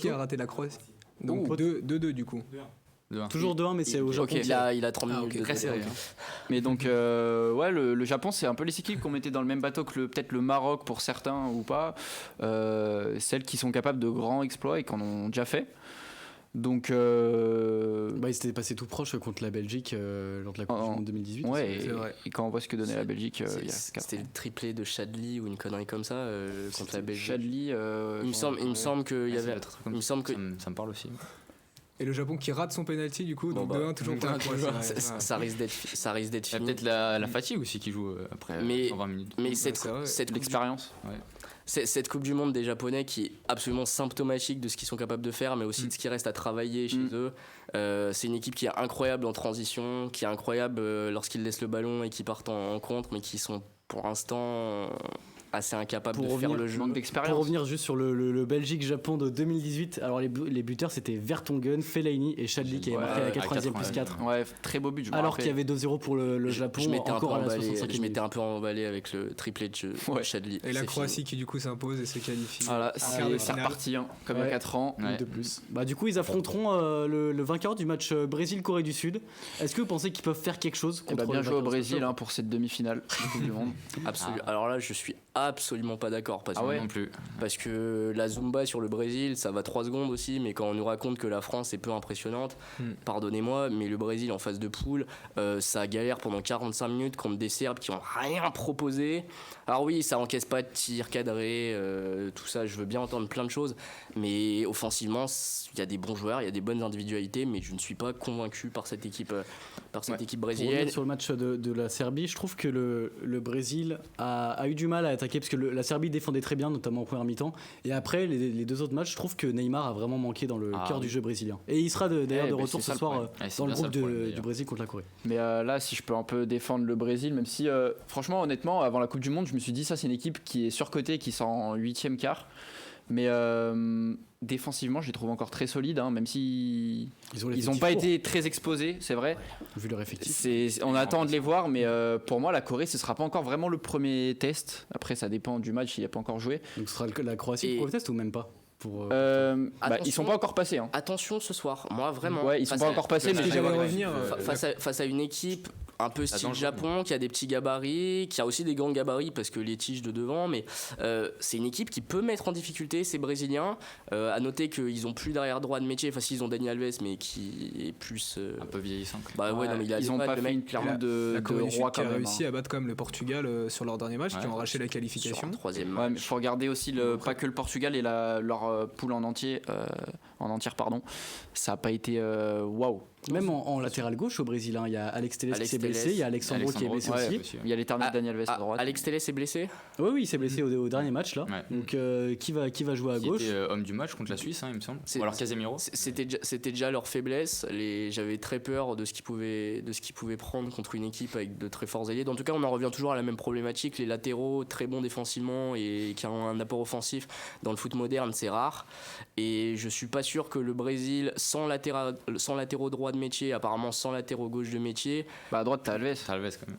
a raté la Croatie? Donc 2-2 du coup. Toujours 2-1, mais c'est au Japon. Il a 30 minutes. Très serré. Mais donc, le Japon, c'est un peu les équipes qu'on mettait dans le même bateau que peut-être le Maroc pour certains ou pas. Celles qui sont capables de grands exploits et qui en ont déjà fait. Donc, ils s'étaient passés tout proche contre la Belgique lors de la Coupe du Monde 2018. Ouais, et quand on voit ce que donnait la Belgique, c'était le triplé de Chadli ou une connerie comme ça contre la Belgique. Chadli, il me semble qu'il y avait. Il me semble que ça me parle aussi. Et le Japon qui rate son penalty du coup, donc 2-1 toujours pour la Croatie. Ça risque d'être fini. Peut-être la fatigue aussi qui joue après 20 minutes. Mais cette l'expérience. Cette Coupe du Monde des Japonais qui est absolument symptomatique de ce qu'ils sont capables de faire, mais aussi de ce qui reste à travailler chez eux. C'est une équipe qui est incroyable en transition, qui est incroyable lorsqu'ils laissent le ballon et qui partent en contre, mais qui sont pour l'instant assez incapables de faire le jeu. Pour revenir juste sur le Belgique-Japon de 2018, alors les buteurs c'était Vertonghen, Fellaini et Chadli qui avaient marqué à la 90e plus 4. Ouais, très beau but. Alors qu'il y avait 2-0 pour le Japon. Je m'étais un peu emballé avec le triplé de Chadli. Et la Croatie qui du coup s'impose et se qualifie. Voilà, c'est reparti comme il y a 4 ans. De plus. Du coup, ils affronteront le vainqueur du match Brésil-Corée du Sud. Est-ce que vous pensez qu'ils peuvent faire quelque chose contre bien joué au Brésil pour cette demi-finale de Coupe du Monde. Absolument. Alors là, je suis absolument pas d'accord non plus. Parce que la Zumba sur le Brésil ça va 3 secondes aussi, mais quand on nous raconte que la France est peu impressionnante, pardonnez-moi, mais le Brésil en phase de poule, ça galère pendant 45 minutes contre des Serbes qui ont rien proposé. Alors oui, ça encaisse pas de tir cadré, tout ça, je veux bien entendre plein de choses, mais offensivement il y a des bons joueurs, il y a des bonnes individualités, mais je ne suis pas convaincu par cette équipe équipe brésilienne. Sur le match de la Serbie, je trouve que le Brésil a eu du mal à attaquer parce que la Serbie défendait très bien, notamment en première mi-temps, et après les deux autres matchs, je trouve que Neymar a vraiment manqué dans le cœur du jeu brésilien, et il sera d'ailleurs de retour ce soir dans le groupe du Brésil contre la Corée. Mais là, si je peux un peu défendre le Brésil, même si franchement, honnêtement, avant la Coupe du Monde, je me suis dit ça c'est une équipe qui est surcotée, qui sort en 8e quart, mais défensivement je les trouve encore très solides, même si ils n'ont pas été très exposés, c'est vrai, vu leur effectif. On attend de les voir, mais pour moi la Corée ce sera pas encore vraiment le premier test, après ça dépend du match, il n'a pas encore joué. Donc ce sera la Croatie pour le test ou même pas? Ils sont pas encore passés. Attention ce soir, moi vraiment. Ouais, ils sont pas encore passés, mais j'allais revenir face à une équipe un peu style Japon, qui a des petits gabarits, qui a aussi des grands gabarits parce que les tiges de devant, mais c'est une équipe qui peut mettre en difficulté ces Brésiliens. À noter qu'ils ont plus d'arrière droit de métier, enfin si ils ont Dani Alves, mais qui est plus un peu vieillissant. Bah ouais, non, mais ils ont pas fait une clairement la Corée du Sud roi qui a quand même. réussi à battre quand même le Portugal sur leur dernier match, qui ont arraché la qualification. Troisième Ouais, match. mais faut regarder aussi pas que le Portugal et leur poule en entière, pardon. Ça a pas été waouh. Même en latéral gauche au Brésil, hein, il y a Alex Telles qui s'est blessé, il y a Alexandro qui est blessé aussi. Il y a l'éternel Dani Alves à droite. Alex Telles est blessé. Oui, il s'est blessé au dernier match là. Ouais. Donc qui va jouer à gauche? Était homme du match contre la Suisse, il me semble. Ou alors Casemiro. C'était déjà leur faiblesse. J'avais très peur de ce qu'ils pouvaient prendre contre une équipe avec de très forts ailiers. En tout cas, on en revient toujours à la même problématique. Les latéraux très bons défensivement et qui ont un apport offensif dans le foot moderne, c'est rare. Et je suis pas sûr que le Brésil sans latéraux droit de métier, apparemment sans latéraux gauche de métier. Bah à droite t'as Alves. T'as Alves quand même.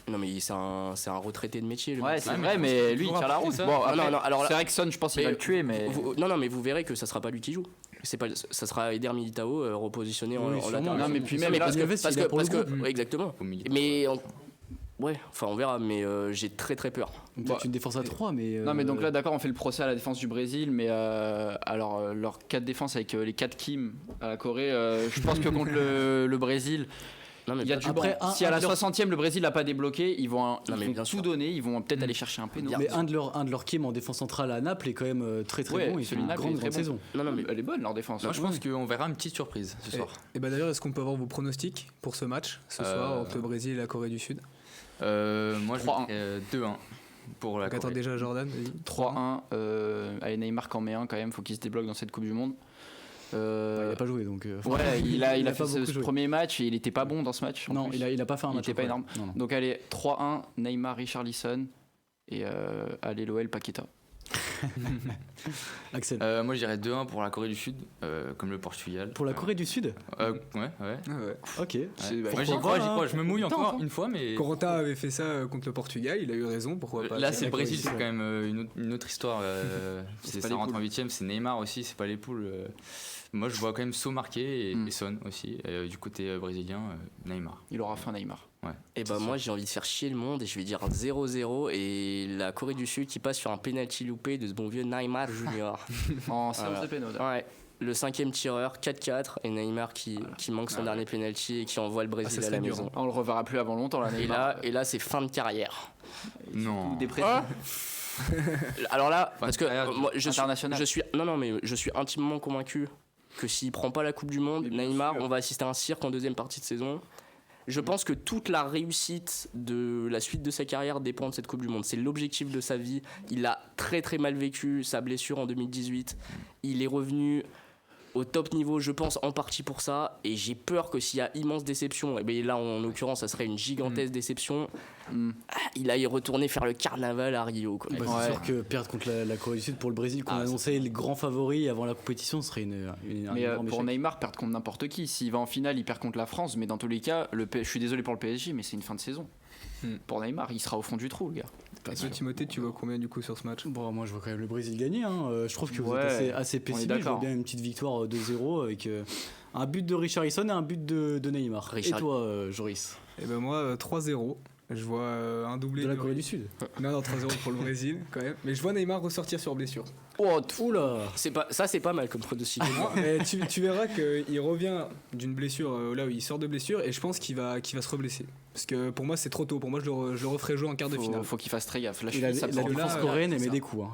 Non mais c'est un retraité de métier. Le Ouais, mec. c'est vrai, mais lui il tire la route. Bon, alors c'est Eriksson, je pense qu'il va le tuer, mais non, mais vous verrez que ça sera pas lui qui joue. Ça sera Eder Militao repositionné en latéral. Non, mais puis même parce que ouais, exactement. Mais ouais, enfin on verra, mais j'ai très très peur. Peut-être une défense à 3, mais. Non, mais donc là, d'accord, on fait le procès à la défense du Brésil, mais alors leur 4 défenses avec les 4 Kim à la Corée, je pense que contre le Brésil. Non, mais il y a du banc. Si à la 60e le Brésil n'a pas débloqué, ils vont tout donner, ils vont peut-être aller chercher un péno. Mais un de leurs Kim en défense centrale à Naples est quand même très bon. Il fait une grande saison. Non, mais elle est bonne leur défense. Moi je pense qu'on verra une petite surprise ce soir. Et bah d'ailleurs, est-ce qu'on peut avoir vos pronostics pour ce match ce soir entre le Brésil et la Corée du Sud? Moi je 2-1 pour la Corée. Attends déjà Jordan, vas-y. 3-1. Allez, Neymar quand met un quand même, faut qu'il se débloque dans cette Coupe du Monde. Il a pas joué donc. Ouais, il a fait ce premier match et il était pas bon dans ce match. Non, il a pas fait un match. Il était pas énorme. Non. Donc allez, 3-1, Neymar, Richarlison et allez l'OL Paqueta. Axel. Moi je dirais 2-1 pour la Corée du Sud, comme le Portugal. Pour la Corée du Sud Ouais. Ok. Ouais. Moi j'y crois, je me mouille encore une fois, mais. Corentin avait fait ça contre le Portugal, il a eu raison, pourquoi pas. Là c'est le Brésil, c'est quand même une autre histoire. Ça rentre en 8ème, c'est Neymar aussi, c'est pas les poules. Moi je vois quand même So marqué et Son aussi. Du côté brésilien, Neymar. Il aura faim Neymar. Ouais. Et bah moi j'ai envie de faire chier le monde et je vais dire 0-0 et la Corée du Sud qui passe sur un penalty loupé de ce bon vieux Neymar Junior. En séance de pénal. Ouais. Le 5e tireur, 4-4 et Neymar qui manque son dernier penalty et qui envoie le Brésil à la maison. On le reverra plus avant longtemps là, Neymar. Et là c'est fin de carrière. Non. Alors là parce que moi je suis intimement convaincu que s'il prend pas la Coupe du Monde, Neymar, on va assister à un cirque en deuxième partie de saison. Je pense que toute la réussite de la suite de sa carrière dépend de cette Coupe du Monde. C'est l'objectif de sa vie. Il a très très mal vécu sa blessure en 2018. Il est revenu au top niveau, je pense, en partie pour ça. Et j'ai peur que s'il y a immense déception, et bien là en l'occurrence ça serait une gigantesque déception, il aille retourner faire le carnaval à Rio. Quoi. C'est sûr que perdre contre la Corée du Sud pour le Brésil, qu'on annonçait les grands favoris avant la compétition, ce serait mais pour Neymar, perdre contre n'importe qui. S'il va en finale, il perd contre la France, mais dans tous les cas, je suis désolé pour le PSG, mais c'est une fin de saison. Pour Neymar, il sera au fond du trou, le gars. Et toi, Timothée, tu vois combien du coup sur ce match? Bon, moi je vois quand même le Brésil gagner. Je trouve que vous êtes assez pessimiste. Je vois bien une petite victoire 2-0 avec un but de Richarlison et un but de Neymar. Et toi, Joris? Et ben moi 3-0. Je vois un doublé de la Corée du Sud. Non, 3-0 pour le Brésil quand même. Mais je vois Neymar ressortir sur blessure. Oula. C'est pas mal comme pronostic. Tu verras qu'il revient d'une blessure là où il sort de blessure et je pense qu'il va se reblesser. Parce que pour moi c'est trop tôt. Pour moi je le referai jouer en quart de finale. Faut qu'il fasse très gaffe. La défense coréenne elle met des coups.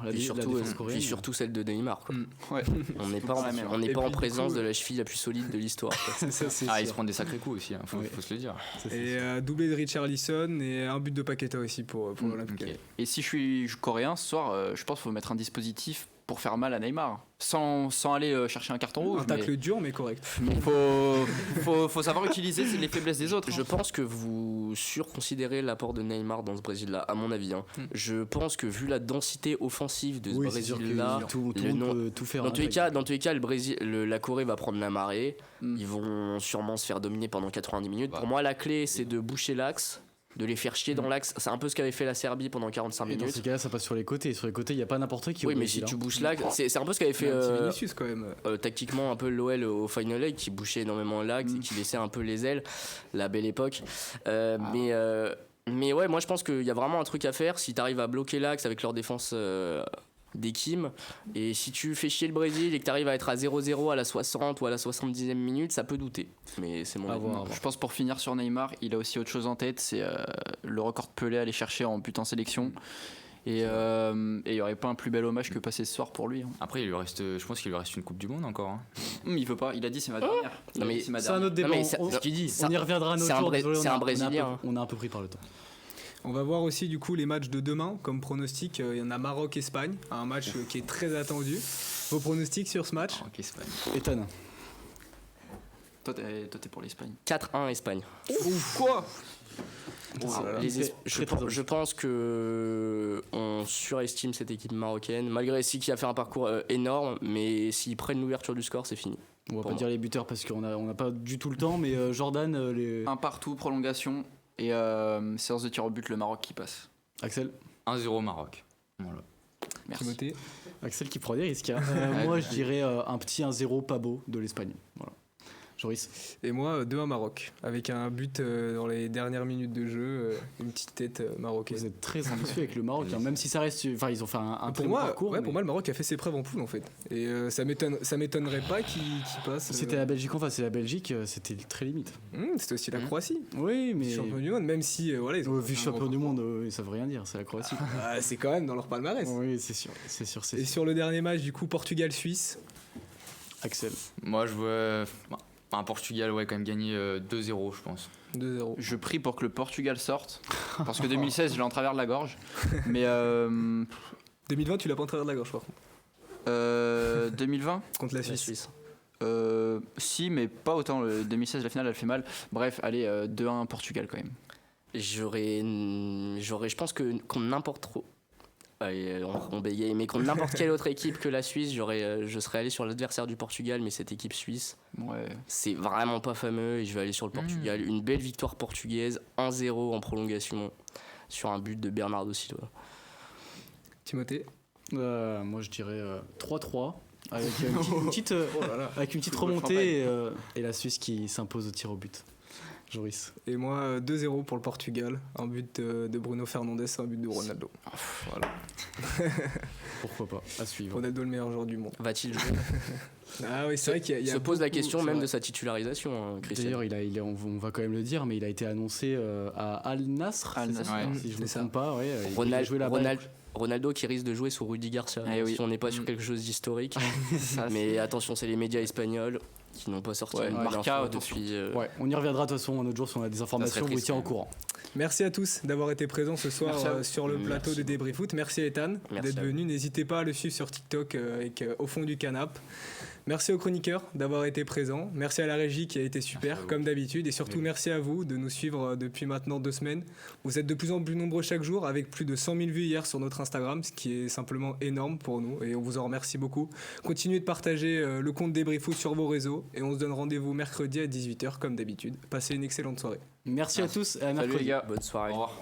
Puis surtout celle de Neymar. Quoi. Ouais. On n'est pas en présence de la cheville la plus solide de l'histoire. Il se prend des sacrés coups aussi. Faut se le dire. Et doublé de Richarlison et un but de Paqueta aussi pour l'Olympique. Okay. Et si je suis coréen ce soir, je pense qu'il faut mettre un dispositif pour faire mal à Neymar sans aller chercher un carton rouge. Un tacle dur mais correct. Mais faut savoir utiliser les faiblesses des autres. Je pense que vous surconsidérez l'apport de Neymar dans ce Brésil-là, à mon avis. Je pense que vu la densité offensive de ce Brésil-là, tout peut tout faire. Dans tous les cas, le Brésil, la Corée va prendre la marée. Ils vont sûrement se faire dominer pendant 90 minutes. Pour moi, la clé, c'est de boucher l'axe. de les faire chier dans l'axe. C'est un peu ce qu'avait fait la Serbie pendant 45 Et dans minutes. ces cas-là, ça passe sur les côtés. Sur les côtés, il n'y a pas n'importe qui. Oui, mais si tu bouges l'axe, c'est un peu ce qu'avait fait Vinicius quand même. tactiquement un peu l'OL au Final Eight, qui bouchait énormément l'axe et qui laissait un peu les ailes. La belle époque. Mais ouais, moi je pense qu'il y a vraiment un truc à faire. Si tu arrives à bloquer l'axe avec leur défense des Kim, et si tu fais chier le Brésil et que tu arrives à être à 0-0 à la 60 ou à la 70e minute, ça peut douter. Mais c'est mon avis. Je pense pour finir sur Neymar, il a aussi autre chose en tête, c'est le record de Pelé à aller chercher en but en sélection. Et il n'y aurait pas un plus bel hommage que passer ce soir pour lui. Après, je pense qu'il lui reste une Coupe du Monde encore. Hein. Il veut pas, il a dit c'est ma dernière. Non, mais c'est un autre débat. On y reviendra à notre tour. C'est un Brésilien. On a un peu pris par le temps. On va voir aussi du coup les matchs de demain comme pronostic. Il y en a Maroc-Espagne, un match qui est très attendu. Vos pronostics sur ce match? Maroc-Espagne. Ethan. Toi t'es pour l'Espagne. 4-1 Espagne. Quoi? Je pense que on surestime cette équipe marocaine, malgré qui a fait un parcours énorme, mais s'ils prennent l'ouverture du score, c'est fini. On va pas dire les buteurs parce qu'on n'a pas du tout le temps, mais Jordan, un partout, prolongation et séance de tir au but, le Maroc qui passe. Axel? 1-0 Maroc. Voilà. Merci. Timothée. Axel qui prend des risques. Moi je dirais un petit 1-0 pas beau de l'Espagne. Voilà. Joris. Et moi 2-1 Maroc, avec un but dans les dernières minutes de jeu, une petite tête marocaine. Vous êtes très ambitieux avec le Maroc, hein, même si ça reste. Enfin, ils ont fait un très bon parcours. Ouais, pour moi, le Maroc a fait ses preuves en poule en fait. Et ça m'étonnerait pas qu'il passe. C'était la Belgique en face, et la Belgique, c'était très limite. C'était aussi la Croatie. Oui, mais. Champion du monde, même si. Voilà, ils ont vu champion du monde, ça veut rien dire, c'est la Croatie. C'est quand même dans leur palmarès. Oui, c'est sûr. Et sur le dernier match, du coup, Portugal-Suisse. Axel. Moi, je vois. Un Portugal, quand même gagné 2-0, je pense. 2-0. Je prie pour que le Portugal sorte, parce que 2016, je l'ai en travers de la gorge. Mais 2020, tu l'as pas en travers de la gorge, par contre. 2020 contre la Suisse. Si, mais pas autant. Le 2016, la finale, elle fait mal. Bref, allez, 2-1 Portugal quand même. Je pense qu'on n'importe trop. On bégaye, mais contre n'importe quelle autre équipe que la Suisse, je serais allé sur l'adversaire du Portugal, mais cette équipe suisse, c'est vraiment pas fameux et je vais aller sur le Portugal. Une belle victoire portugaise, 1-0 en prolongation sur un but de Bernardo Silva. Timothée? Moi je dirais 3-3 avec une petite remontée et la Suisse qui s'impose au tir au but. Joris. Et moi 2-0 pour le Portugal, un but de Bruno Fernandes, un but de Ronaldo. Voilà. Pourquoi pas, à suivre. Ronaldo, le meilleur joueur du monde. Va-t-il jouer? Ah oui, c'est vrai qu'il y a se pose la question même de sa titularisation, Christian. D'ailleurs, on va quand même le dire, mais il a été annoncé à Al Nassr, si je ne me trompe pas. Ronaldo qui risque de jouer sous Rudy Garcia. Si on n'est pas sur quelque chose d'historique. Mais attention, c'est les médias espagnols qui n'ont pas sorti une Marca depuis. On y reviendra de toute façon un autre jour si on a des informations, vous étiez en courant. Merci à tous d'avoir été présents ce soir sur le plateau de Débris Foot. Merci à Ethan d'être venu. N'hésitez pas à le suivre sur TikTok avec Au fond du canap'. Merci aux chroniqueurs d'avoir été présents. Merci à la régie qui a été super, comme d'habitude. Et surtout, merci à vous de nous suivre depuis maintenant 2 semaines. Vous êtes de plus en plus nombreux chaque jour, avec plus de 100 000 vues hier sur notre Instagram, ce qui est simplement énorme pour nous. Et on vous en remercie beaucoup. Continuez de partager le compte Débris Foot sur vos réseaux. Et on se donne rendez-vous mercredi à 18h, comme d'habitude. Passez une excellente soirée. Merci à tous et à mercredi. Salut les gars. Bonne soirée. Au revoir.